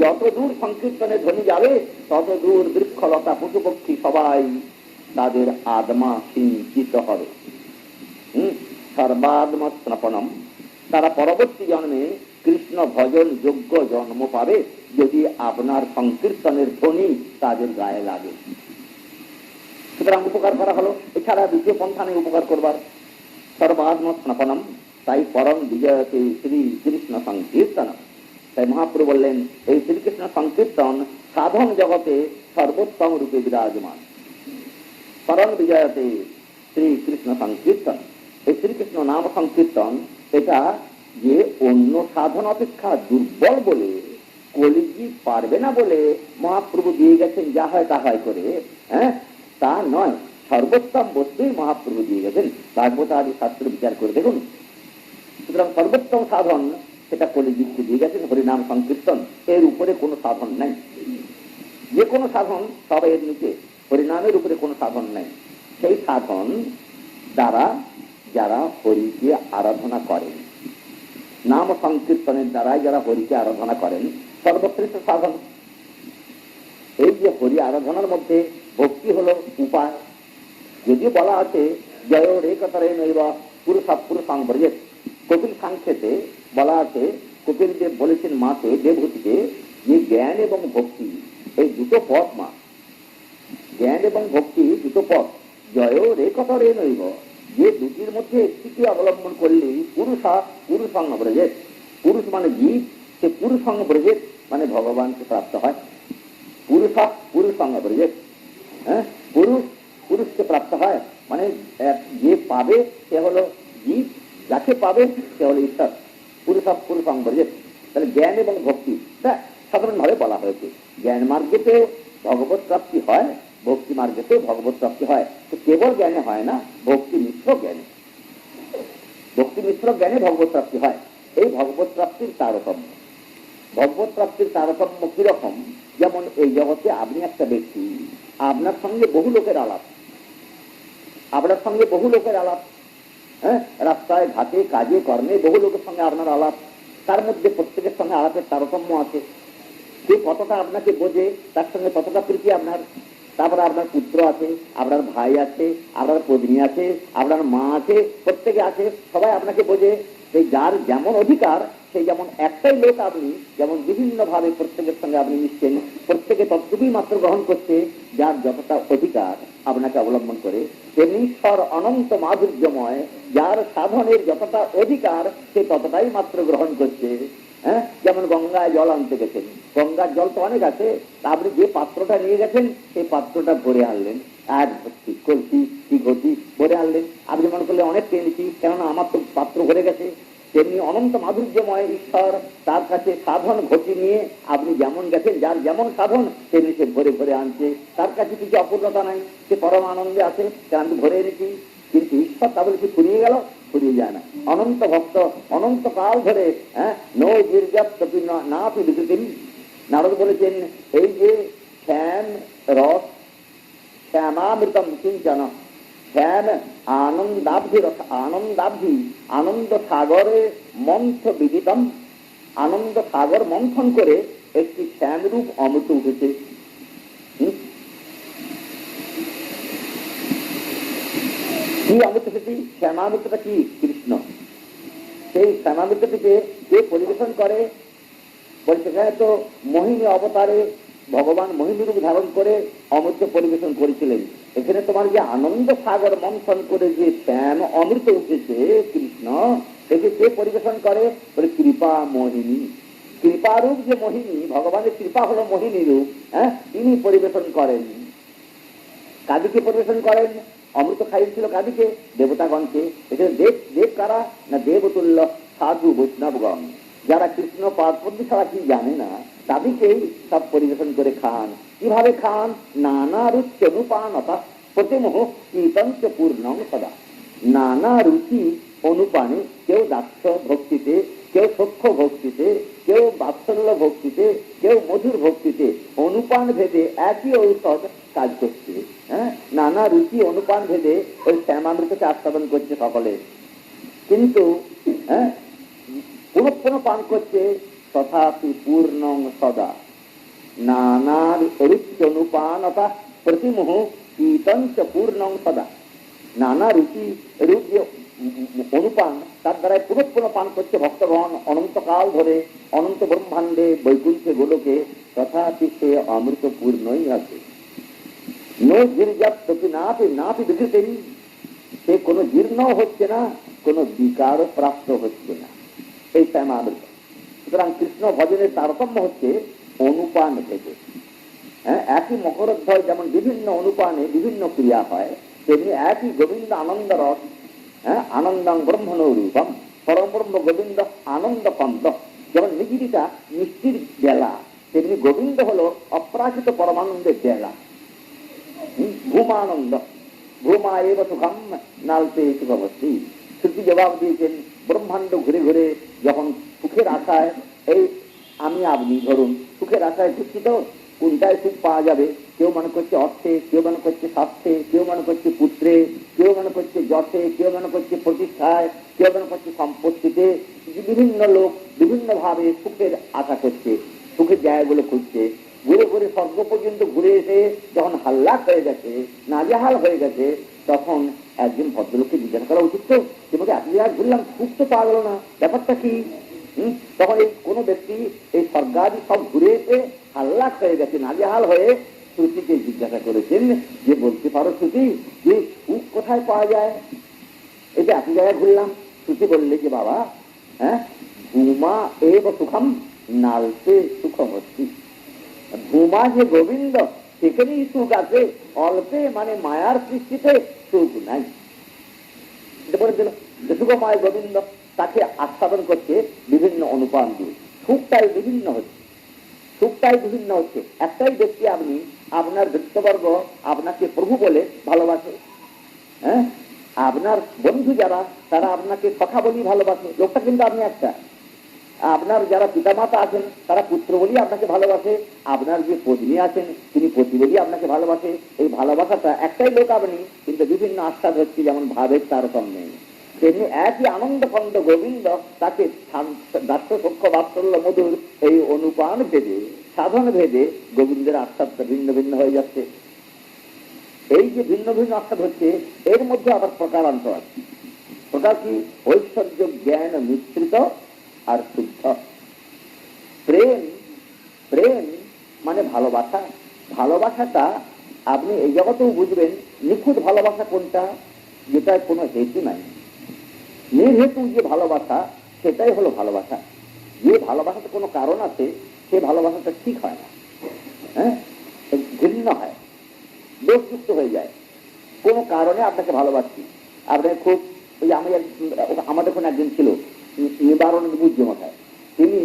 Speaker 1: যত দূর সংকীর্তনের ধ্বনি যাবে, তত দূর বৃক্ষলতা পশু পক্ষী সবাই তাদের আত্মা সিঞ্চিত হবে। সর্বাত্মা স্নপনম, তারা পরবর্তী জন্মে কৃষ্ণ ভজন যোগ্য জন্ম পাবে যদি আপনার সংকীর্তনের ধ্বনি তাদের গায়ে লাগে। সুতরাং উপকার করা হলো, এছাড়া দ্বিতীয় পন্থা নেই উপকার করবার। সর্বাত্ম স্নপনম, তাই পরম বিজয়তে শ্রীকৃষ্ণ সংকীর্তন। তাই মহাপ্রভু বললেন এই শ্রীকৃষ্ণ সংকীর্তন সাধন জগতে সর্বোত্তম রূপে বিরাজমান। পরম বিজয়তে শ্রীকৃষ্ণ সংকীর্তন, এই শ্রীকৃষ্ণ নাম সংকীর্তন, এটা যে অন্য সাধন অপেক্ষা দুর্বল বলে, কলিযুগ পারবে না বলে মহাপ্রভু দিয়ে গেছেন যা হয় তা হয় করে, হ্যাঁ, তা নয়। সর্বোত্তম বস্তুই মহাপ্রভু দিয়ে গেছেন। ভাগবত আদি শাস্ত্র বিচার করে দেখুন, সুতরাং সর্বোত্তম সাধন সেটা কলিযুক্তি দিয়ে গেছেন হরিনাম সংকীর্তন, এর উপরে কোনো সাধন নাই। যে কোনো সাধন সব এর নিচে, হরিনামের উপরে কোনো সাধন নাই। সেই সাধন দ্বারা যারা হরিকে আরাধনা করেন, নাম সংকীর্তনের দ্বারাই যারা হরিকে আরাধনা করেন, সর্বশ্রেষ্ঠ সাধন। এই যে হরি আরাধনার মধ্যে ভক্তি হলো উপায়। যদিও বলা আছে জয় রে কতরে নৈব পুরুষ পুরুষাঙ্গের, কপিল সাংখ্যেতে বলা আছে, কপিল দেব বলেছেন মাকে দেবহূতিকে যে জ্ঞান এবং ভক্তি এই দুটো পথ মা, জ্ঞান এবং ভক্তি দুটো পথ, জয় রে কতরে নৈব, যে দুটির মধ্যে একটিকে অবলম্বন করলে পুরুষাঙ্গ ব্রজেত, পুরুষ মানে জীব, সে পুরুষাঙ্গ ব্রজেত মানে ভগবানকে প্রাপ্ত হয়। পুরুষাঙ্গ ব্রজেত, হ্যাঁ, পুরুষ পুরুষকে প্রাপ্ত হয়, মানে যে পাবে সে হলো জীব, যাকে পাবে সে হলো ঈশ্বর। পুরুষাঙ্গ ব্রজেত, তাহলে জ্ঞান এবং ভক্তি সাধারণভাবে বলা হয়েছে। জ্ঞান মার্গেতে ভগবত প্রাপ্তি হয়, ভক্তি মার্গেতেও ভগবত প্রাপ্তি হয়। তো কেবল জ্ঞানে হয় না, ভক্তি মিশ্র জ্ঞানে, ভক্তি মিশ্র জ্ঞানে ভগবত প্রাপ্তি হয়। এই ভগবত প্রাপ্তির তারতম্য, ভগবত প্রাপ্তির তারতম্য কিরকম? যেমন এই জগতে আপনি একটা ব্যক্তি, আপনার সঙ্গে বহু লোকের আলাপ, আপনার সঙ্গে বহু লোকের আলাপ, হ্যাঁ, রাস্তায় ঘাটে কাজে কর্মে বহু লোকের সঙ্গে আপনার আলাপ, তার মধ্যে প্রত্যেকের সঙ্গে আলাপের তারতম্য আছে। সে কতটা আপনাকে বোঝে, তার সঙ্গে ততটা প্রীতি আপনার। তারপরে আপনার পুত্র আছে, আপনার ভাই আছে, আপনার পত্নী আছে, আপনার মা আছে, প্রত্যেকে আছে, সবাই আপনাকে বোঝে। সেই যার যেমন অধিকার, সেই যেমন একটাই লোক আপনি যেমন বিভিন্ন ভাবে প্রত্যেকের সঙ্গে আপনি মিশছেন, প্রত্যেকে ততটুকুই মাত্র গ্রহণ করছে যার যতটা অধিকার আপনাকে অবলম্বন করে। তেমনি ঈশ্বর অনন্ত মাধুর্যময়, যার সাধনের যতটা অধিকার সে ততটাই মাত্র গ্রহণ করছে। হ্যাঁ, যেমন গঙ্গায় জল আনতে গেছেন, গঙ্গার জল তো অনেক আছে, আপনি যে পাত্রটা নিয়ে গেছেন সেই পাত্রটা ভরে আনলেন, এক ভর্তি কলসি কি ঘটি ভরে আনলেন। আপনি মনে করলে অনেক পেয়েছি, কেননা আমার তো পাত্র ভরে গেছে। তেমনি অনন্ত মাধুর্যময় ঈশ্বর, তার কাছে সাধন ঘটি নিয়ে আপনি যেমন গেছেন, যার যেমন সাধন তেমনি সে ভরে ভরে আনছে। তার কাছে কিছু অপূর্ণতা নাই, সে পরম আনন্দে আছে, কেন আমি ভরে এনেছি। কিন্তু ঈশ্বর তা বলে কি ফুরিয়ে গেল? ফুরিয়ে যায় না। অনন্ত ভক্ত অনন্তকাল ধরে, হ্যাঁ, নো দীর্ঘাপ না বিকৃতি। নারদ বলেছেন এই যে শ্যাম রস, শ্যামামৃতম কিঞ্চন, শ্যাম আনন্দাব্ধি রস, আনন্দাব্ধি আনন্দ সাগরে মন্থ বিদিতম, আনন্দ সাগর মন্থন করে একটি শ্যামরূপ অমৃত উঠেছে। কি অমৃত সেটি? শ্যামামৃতটা কি? কৃষ্ণ। সেই শ্যামামৃতটিকে যে পরিবেশন করে, বলে সেখানে তো মোহিনী অবতারে ভগবান মোহিনী রূপ ধারণ করে অমৃত পরিবেশন করেছিলেন। এখানে তোমার যে আনন্দ সাগর মন্থন করে যে শ্যাম অমৃত উঠেছে কৃষ্ণ, একে কে পরিবেশন করে? বলে কৃপা মোহিনী। কৃপারূপ যে মোহিনী, ভগবানের কৃপা হলো মোহিনী রূপ, হ্যাঁ, তিনি পরিবেশন করেন। কাদিকে পরিবেশন করেন? অমৃত খাইয়েছিল কাদিকে? দেবতাগণকে। এখানে দেব কারা? না দেবতুল্য সাধু বৈষ্ণবগণ, যারা কৃষ্ণ পাদপদ্ম ছাড়া কি জানে না, তাদেরকেই সব পরিবেশন করে খান। কিভাবে খান? নানা রুচি অনুপানতা প্রতিমোহ কীর্তঞ্চ পূর্ণং সদা। নানা রুচি অনুপানে, কেউ দাক্ষ ভক্তিতে, কেউ সূক্ষ্ম ভক্তিতে, কেউ বাৎসল্য ভক্তিতে, কেউ মধুর ভক্তিতে, অনুপান ভেদে একই ঔষধ কাজ করছে। হ্যাঁ, নানা রুচি অনুপান ভেদে ওই শ্যামামৃতকে আস্বাদন করছে সকলে। কিন্তু হ্যাঁ, পুনঃ পান করছে তথাপি পূর্ণং সদা। নানা রুচি অনুপানতা প্রতিমোহ কীর্তঞ্চ পূর্ণং সদা। নানা রুচি রূপ যে অনুপান, তার দ্বারা পুনঃ পান করছে ভক্তগণ অনন্তকাল ধরে, অনন্ত ব্রহ্মাণ্ডে বৈকুণ্ঠে গোলকে, তথাপি সে অমৃত পূর্ণই আছে। নো জীর্জাপি নাপি বিকৃতি, সে কোনো জীর্ণ হচ্ছে না, কোনো বিকার প্রাপ্ত হচ্ছে না, এই শ্যামামৃত। সুতরাং কৃষ্ণ ভজনের তারতম্য হচ্ছে অনুপান থেকে। হ্যাঁ, একই মকরধ্বজ যেমন বিভিন্ন অনুপানে বিভিন্ন ক্রিয়া হয়, তেমনি একই গোবিন্দ আনন্দ রস, হ্যাঁ, আনন্দং ব্রহ্মণ রূপম, পরম ব্রহ্ম গোবিন্দ আনন্দ কন্দ। যেমন নিগিরিটা মিষ্টির বেলা, তেমনি গোবিন্দ হলো অপ্রাকৃত পরমানন্দের বেলা। ভূমানন্দ, ভূমা এব সুখম নালতে সুখবস্তি। শ্রুতি জবাব দিয়েছেন ব্রহ্মাণ্ড ঘুরে ঘুরে যখন সুখের আশায়, এই আমি আপনি ধরুন সুখের আশায় ঘুরছি, তো কোনটায় সুখ পাওয়া যাবে? কেউ মনে করছে অর্থে, কেউ মনে করছে স্বাস্থ্যে, কেউ মনে করছে পুত্রে, কেউ মনে করছে যশে, কেউ মনে করছে প্রতিষ্ঠায়, কেউ মনে করছে সম্পত্তিতে। বিভিন্ন লোক বিভিন্ন ভাবে সুখের আশা করছে, সুখের জায়গাগুলো খুঁজছে। ঘুরে ঘুরে স্বর্গ পর্যন্ত ঘুরে এসে যখন হাল্লাক হয়ে গেছে, নাজেহাল হয়ে গেছে, তখন একজন ভদ্রলোককে জিজ্ঞাসা করা উচিত তো, যে বলছে এত জায়গায় ঘুরলাম, সুখ তো পাওয়া গেল না, ব্যাপারটা কি? তখন এই কোনো ব্যক্তি এই স্বর্গাদি সব ঘুরে এসে হাল্লাক হয়ে গেছে, নাজেহাল হয়ে শ্রুতিকে জিজ্ঞাসা করেছেন যে বলতে পারো শ্রুতি, যে সুখ কোথায় পাওয়া যায়? এটা এত জায়গায় ঘুরলাম। শ্রুতি বললে যে বাবা, হ্যাঁ, ভূমা এব সুখম নালতে সুখম হচ্ছি। ভূমা যে গোবিন্দ, সেখানেই সুখ আছে, অল্পে মানে মায়ার সৃষ্টিতে সুখ নাই। বলেছিল যে সুখময় গোবিন্দ, তাকে আস্বাদন করছে বিভিন্ন অনুপান দিয়ে। সুখটাই বিভিন্ন হচ্ছে, সুখটাই বিভিন্ন হচ্ছে। একটাই ব্যক্তি, আপনি আপনার ব্যক্তিবর্গ আপনাকে প্রভু বলে ভালোবাসে, হ্যাঁ, আপনার বন্ধু যারা তারা আপনাকে সখা বলি ভালোবাসে, লোকটা কিন্তু আপনি একটা। আপনার যারা পিতামাতা আছেন তারা পুত্র বলি আপনাকে ভালোবাসে, আপনার যে পত্নী আছেন তিনি পতি বলি আপনাকে ভালোবাসে। এই ভালোবাসাটা একটাই লোক আপনি, কিন্তু বিভিন্ন আস্বাদ হচ্ছে, যেমন ভাবের তারতম্যে। তেমনি একই আনন্দখণ্ড গোবিন্দ, তাকে দাস্য সক্ষ বাৎসল্য মধুর এই অনুপান ভেদে, সাধন ভেদে গোবিন্দের আস্বাদটা ভিন্ন ভিন্ন হয়ে যাচ্ছে। এই যে ভিন্ন ভিন্ন আস্বাদ হচ্ছে, এর মধ্যে আবার প্রকারান্তর আছে। প্রকার কি? ঐশ্বর্য জ্ঞান মিশ্রিত আর শুদ্ধ প্রেম। প্রেম মানে ভালোবাসা। ভালোবাসাটা আপনি এই জগতেও বুঝবেন, নিখুঁত ভালোবাসা কোনটা, যেটা কোনো হেতু নাই, নির্হেতু যে ভালোবাসা, সেটাই হলো ভালোবাসা। যে ভালোবাসাতে কোনো কারণ আছে, সে ভালোবাসাটা ঠিক হয় না, হ্যাঁ, ঘৃণ্য হয়, দোষযুক্ত হয়ে যায়। কোনো কারণে আপনাকে ভালোবাসছি, আপনাকে খুব, ওই আমি আমাদের কোনো একজন ছিল নিবারণ মুখ্য মশাই, তিনি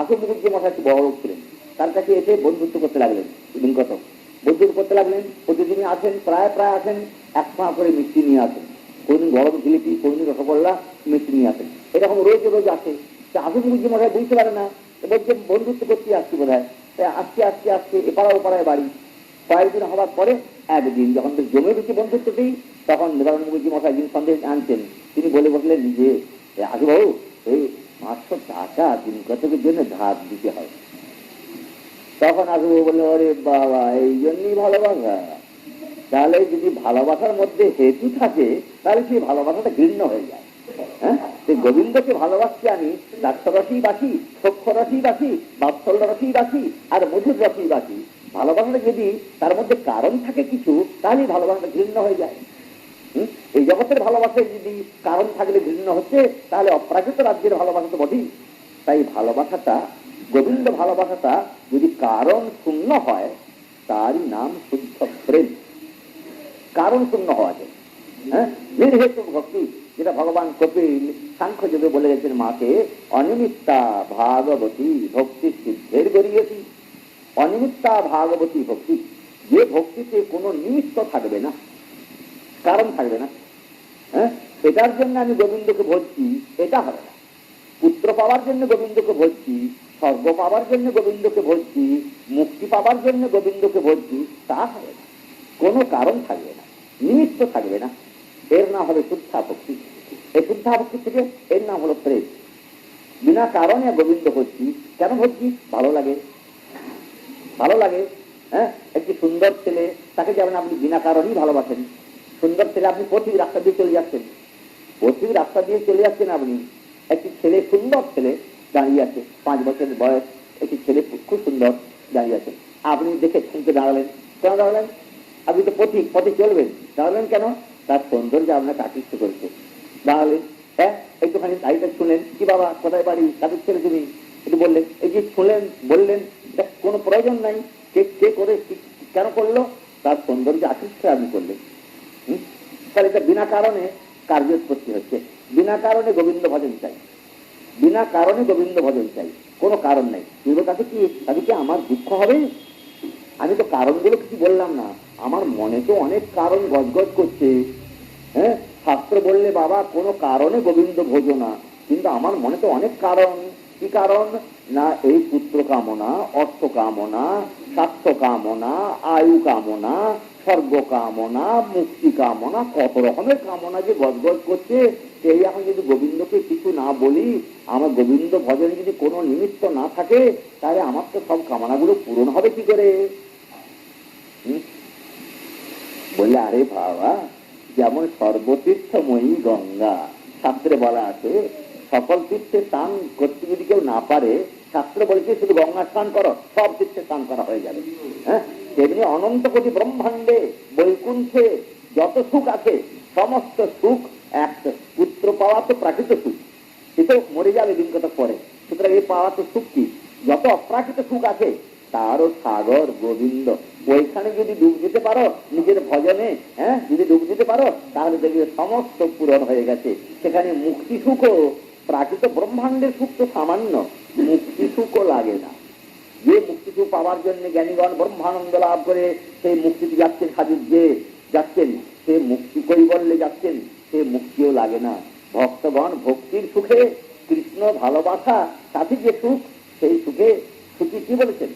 Speaker 1: আসল মুখ্য মশাই একটু বড় লোক ছিলেন, তার কাছে এসে বন্ধুত্ব করতে লাগলেন। কত বন্ধুত্ব করতে লাগলেন, প্রতিদিনই আসেন, প্রায় প্রায় আসেন, এক পা করে মিষ্টি নিয়ে আসেন, কোনদিন গরম জিলিপি, কোনদিন রসগোল্লা, মিষ্টি নিয়ে আসেন, এরকম রোজ রোজ আসে। আসল মুখ্য মশাই বুঝতে পারে না, বলছে বন্ধুত্ব করতে আসছি বোধ হয়, আজকে আজকে আজকে এপাড়া ওপাড়ায় বাড়ি। কয়েকদিন হওয়ার পরে একদিন যখন জমে বেশি বন্ধুত্বতেই, তখন নিবারণ মুখী মশাই একদিন সন্দেশ আনছেন, তিনি বলে বসলেন যে আসু বাবু, এই 500 টাকা দিন কতকের জন্য ধার দিতে হয়। তখন আসু বাবু বললেন, ওরে বাবা, এই জন্যই ভালোবাসা? তাহলে যদি ভালোবাসার মধ্যে হেতু থাকে, তাহলে সেই ভালোবাসাটা ঘৃণ্য হয়ে যায়। হ্যাঁ, সেই গোবিন্দকে ভালোবাসছি আমি, দাক্ষরসই বাসি, সক্ষরসই বাসি, বাৎসল্য রসই বাসি, আর মধুর রসই বাসি। ভালোবাসাটা যদি তার মধ্যে কারণ থাকে কিছু, তাহলে ভালোবাসাটা ঘৃণ্য হয়ে যায়। এই জগতের ভালোবাসায় যদি কারণ থাকলে ঘৃণ্য হচ্ছে, তাহলে অপ্রাকৃত রাজ্যের ভালোবাসা তো বটেই। তাই ভালোবাসাটা, গোবিন্দ ভালোবাসাটা যদি কারণ শূন্য হয়, তারই নাম শুদ্ধ প্রেম। কারণ শূন্য হওয়া যায়, হ্যাঁ, নির্হেতু ভক্তি, যেটা ভগবান কপিল সাংখ্য যোগে বলে গেছেন মাকে, অনিমিত্তা ভাগবতী ভক্তি সিদ্ধের গড়িয়েছি। অনিমিত্তা ভাগবতী ভক্তি, যে ভক্তিতে কোনো নিমিত্ত থাকবে না, কারণ থাকবে না, হ্যাঁ, এটার জন্য আমি গোবিন্দকে ভজছি, এটা হবে না। পুত্র পাওয়ার জন্য গোবিন্দকে ভজছি, স্বর্গ পাওয়ার জন্য গোবিন্দকে ভজছি, মুক্তি পাওয়ার জন্য গোবিন্দকে ভজছি, তা হবে না। কোনো কারণ থাকবে না, নিমিত্ত থাকবে না, এর নাম হবে শুদ্ধা ভক্তি। এই শুদ্ধা ভক্তি থেকে এর নাম হলো প্রেম। বিনা কারণে গোবিন্দ ভজছি। কেন ভজছি? ভালো লাগে, ভালো লাগে। হ্যাঁ, একটি সুন্দর ছেলে, তাকে যেমন আপনি বিনা কারণেই ভালোবাসেন। সুন্দর ছেলে, আপনি পথিক রাস্তা দিয়ে চলে যাচ্ছেন, পথিক রাস্তা দিয়ে চলে যাচ্ছেন আপনি, একটি ছেলে, সুন্দর ছেলে দাঁড়িয়ে আছে, 5 বছরের বয়স, একটি ছেলে খুব সুন্দর দাঁড়িয়ে আছে। আপনি দেখে শুনতে দাঁড়ালেন। কেন দাঁড়ালেন? আপনি তো পথিক, পথে চলবেন, দাঁড়ালেন কেন? তার সৌন্দর্য আপনাকে আকৃষ্ট করেছে, দাঁড়ালেন। হ্যাঁ, একটুখানি গাড়িটা শুনলেন, কি বাবা কোথায় বাড়ি, কাদের ছেলে তুমি, একটু বললেন। এই যে শুনলেন, বললেন, কোনো প্রয়োজন নাই, কে করে কেন করলো, তার সৌন্দর্য আকৃষ্ট আপনি করলেন। তাহলে এটা বিনা কারণে কার্যোৎপত্তি হচ্ছে। বিনা কারণে গোবিন্দ ভজন চাই, বিনা কারণে গোবিন্দ ভজন চাই, কোনো কারণ নাই। কিন্তু তাতে কি আমার দুঃখ হবে? আমি তো কারণগুলো কিছু বললাম না, আমার মনে তো অনেক কারণ গজগজ করছে। হ্যাঁ, শাস্ত্র বললে বাবা কোনো কারণে গোবিন্দ ভোজ না, কিন্তু আমার মনে তো অনেক কারণ। কি কারণ? না এই পুত্র কামনা, অর্থ কামনা, স্বার্থ কামনা, আয়ু কামনা, স্বর্গ কামনা, মুক্তি কামনা, কত রকমের কামনা যে গজগজ করছে। সেই এখন যদি গোবিন্দকে কিছু না বলি, আমার গোবিন্দ ভজনে যদি কোনো নিমিত্ত না থাকে, তাহলে আমার তো সব কামনাগুলো পূরণ হবে কি করে? বললে, আরে বাবা, যেমন সর্বতীর্থময়ী গঙ্গা, শাস্ত্রে বলা আছে সকল তীর্থে স্নান করতে যদি কেউ না পারে, শাস্ত্র বলছে শুধু গঙ্গা স্নান করো, সব তীর্থে স্নান করা হয়ে যাবে। হ্যাঁ, তেমনি অনন্ত কোটি ব্রহ্মাণ্ডে বৈকুণ্ঠে যত সুখ আছে, সমস্ত সুখ একটা পুত্র পাওয়া তো প্রাকৃত সুখ, সেটাও মরে যাবে দিন কথা পরে। সুতরাং এই পাওয়া তো সুখ কি, যত অপ্রাকৃত সুখ আছে তারও সাগর গোবিন্দ। ওইখানে যদি ডুব দিতে পারো নিজের ভজনে, হ্যাঁ, যদি ডুব দিতে পারো, তাহলে দেখবে সমস্ত পূরণ হয়ে গেছে। সেখানে মুক্তি সুখও, প্রাকৃত ব্রহ্মাণ্ডের সুখ তো সামান্য, মুক্তি সুখও লাগে না। যে মুক্তি সুখ পাওয়ার জন্য জ্ঞানীগণ ব্রহ্মানন্দ লাভ করে সেই মুক্তিতে যাচ্ছেন, সাজুজ্যে যাচ্ছেন, সে মুক্তি কৈবল্যে যাচ্ছেন, সে মুক্তিও লাগে না। ভক্তগণ ভক্তির সুখে, কৃষ্ণ ভালোবাসা সাথে যে সুখ, সেই সুখে সুখী কি বলেছেন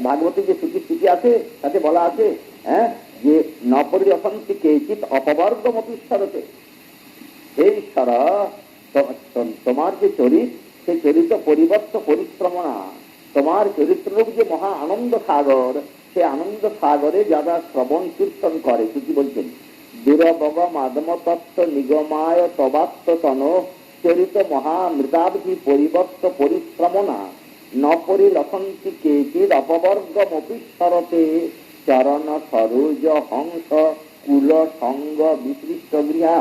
Speaker 1: ভাগবতী যে সুখী স্থিতি আছে তাতে বলা আছে, হ্যাঁ, যে নপরিরসন্তি কেচিৎ অপবর্গমপি ঈশ্বরতে। এই ঈশ্বর তোমার যে চরিত, সেই চরিত্র পরিবর্ত পরিশ্রমণা, তোমার চরিত্ররূপ যে মহা আনন্দ সাগর, সে আনন্দ সাগরে যারা শ্রবণ কীর্তন করে, কি বলছেন, দুরবগম আদমতত্ত্ব নিগমায় তবাত্মতন চরিত মহামৃতাবধি পরিবর্ত পরিশ্রমণা নপরিলসন্তি কেচিৎ অপবর্গমপি ঈশ্বরতে চরণ সরোজ হংস কুল সঙ্গ বিসৃষ্ট গৃহা।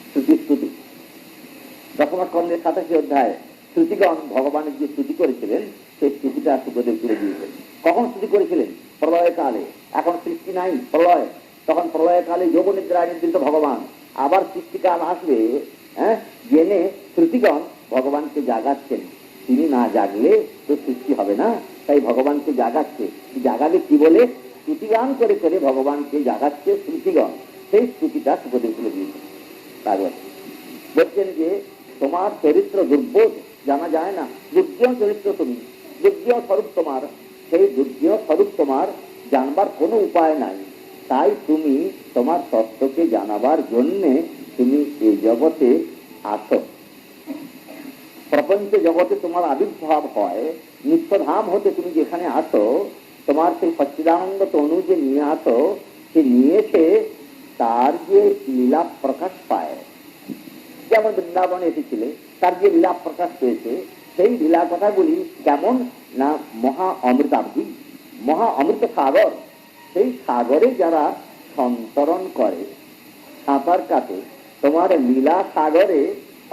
Speaker 1: স্তুতি দশমস্কন্ধের 87 অধ্যায় শ্রুতিগণ ভগবানের যে স্তুতি করেছিলেন, সেই স্তুতিটা সুখদেব তুলে দিয়েছেন। কখন স্তুতি করেছিলেন? প্রলয় কালে। এখন সৃষ্টি নাই, প্রলয়। তখন প্রলয় কালে যোগ নিদ্রায় নিদ্রিত ভগবান, আবার সৃষ্টিকাল আসবে, হ্যাঁ, জেনে শ্রুতিগণ ভগবানকে জাগাচ্ছেন। তিনি না জাগলে তো সৃষ্টি হবে না, তাই ভগবানকে জাগাচ্ছে। জাগাবে কি বলে? স্তুতিগান করে করে ভগবানকে জাগাচ্ছে শ্রুতিগণ। সেই স্তুতিটা সুখদেব তুলে দিয়েছেন। তারপর বলছেন যে তোমার চরিত্র দুর্বোধ জানা যায় না, দুর্জ্ঞেয় চরিত্র তুমি, দুর্জ্ঞেয় স্বরূপ তোমার, সেই দুর্জ্ঞেয় স্বরূপ তোমার জানবার কোনো উপায় নাই। তাই তুমি তোমার তত্ত্বকে জানাবার জন্যে তুমি এই জগতে আসো। প্রপঞ্চ জগতে তোমার আবির্ভাব হয়, নিত্যধাম হতে তুমি যেখানে আসো, তোমার সেই সচ্চিদানন্দ তনু যে নিয়ে আসো, সে নিয়েছে তার যে লীলা প্রকাশ পায়। যেমন বৃন্দাবনে এসেছিলে, তার যে লীলা প্রকাশ পেয়েছে, সেই লীলা কথাগুলি কেমন না মহা অমৃতাব্ধি, মহা অমৃত সাগর। সেই সাগরে যারা সন্তরণ করে, সাঁতার কাটে, তোমার লীলা সাগরে,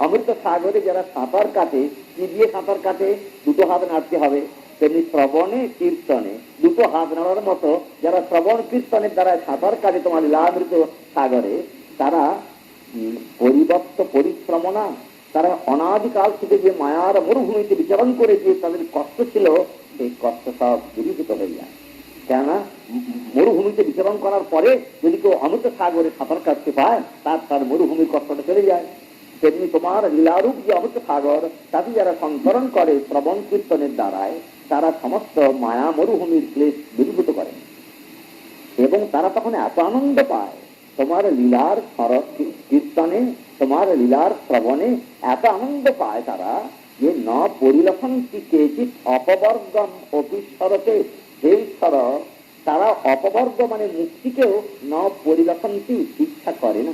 Speaker 1: অমৃত সাগরে যারা সাঁতার কাটে, কি দিয়ে সাঁতার কাটে? দুটো হাত নাড়তে হবে। তেমনি শ্রবণে কীর্তনে দুটো হাত নাড়ার মতো যারা শ্রবণ কীর্তনের দ্বারা সাঁতার কাটে তোমার লীলামৃত সাগরে, তারা পরিবর্ত পরিশ্রমণা, তারা অনাদিকাল থেকে যে মায়ার মরুভূমিতে বিচরণ করে যে তাদের কষ্ট ছিল, সেই কষ্ট সব দূরীভূত হয়ে যায়। কেননা মরুভূমিতে বিচরণ করার পরে যদি কেউ অমৃত সাগরে সাঁতার কাটতে পায়, তার মরুভূমির কষ্টটা চলে যায়। তেমনি তোমার লীলারূপ যে অমৃত সাগর, তাতে যারা সন্তরণ করে শ্রবণ কীর্তনের দ্বারায়, তারা সমস্ত মায়া মরুভূমির ক্লেশ দূরীভূত করে, এবং তারা তখন এত আনন্দ পায় তোমার লীলার কীর্তনে, তোমার লীলার শ্রবণে এত আনন্দ পায় তারা, যে ন পরিলসন্তি কেচিৎ অপবর্গম অপিশ্বরতে। সেই ঈশ্বর তারা অপবর্গ মানে মুক্তিকেও ন পরিলসন্তি ইচ্ছা করে না,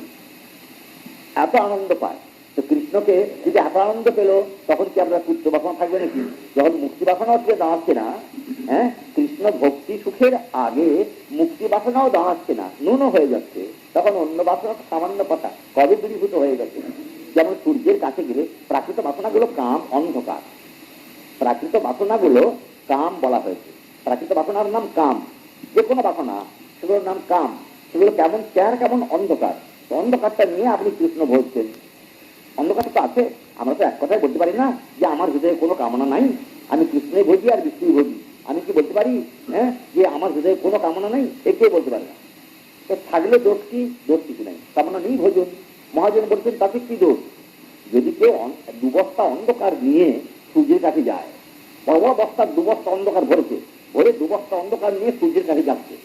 Speaker 1: এত আনন্দ পায়। তো কৃষ্ণকে যদি এত আনন্দ পেল, তখন কি আমরা পুত্র বাসনা থাকবে নাকি? যখন মুক্তি বাসনা হচ্ছে দাঁড়াচ্ছে না, হ্যাঁ, কৃষ্ণ ভক্তি সুখের আগে মুক্তি বাসনাও দাঁড়াচ্ছে না, নুন হয়ে যাচ্ছে, তখন অন্য বাসনা সামান্য কথা, কবে দূরীভূত হয়ে গেছে। যেমন সূর্যের কাছে গেলে প্রাকৃত বাসনাগুলো কাম, অন্ধকার। প্রাকৃত বাসনাগুলো কাম বলা হয়েছে, প্রাকৃত বাসনার নাম কাম। যে কোনো বাসনা, সেগুলোর নাম কাম। সেগুলো কেমন চেহারা, কেমন অন্ধকার। অন্ধকারটা নিয়ে আপনি কৃষ্ণ ভজছেন। অন্ধকার তো আছে, আমরা তো এক কথায় বলতে পারি না যে আমার হৃদয়ে কোনো কামনা নাই, আমি কৃষ্ণই ভজি আর বিষ্ণুই ভজি। আমি কি বলতে পারি, হ্যাঁ, যে আমার হৃদয়ে কোনো কামনা নাই? এ কেউ বলতে পারে না। তো থাকলে দোষ কি? দোষ কিছু নাই, কামনা নেই ভজন। মহাজন বলছেন তাতে কি দোষ? যদি কেউ দুবস্তা অন্ধকার নিয়ে সূর্যের কাছে যায়, বড় বড় বস্তার দুবস্তা অন্ধকার ভরেছে, ভরে দুবস্তা অন্ধকার নিয়ে সূর্যের কাছে যাচ্ছে,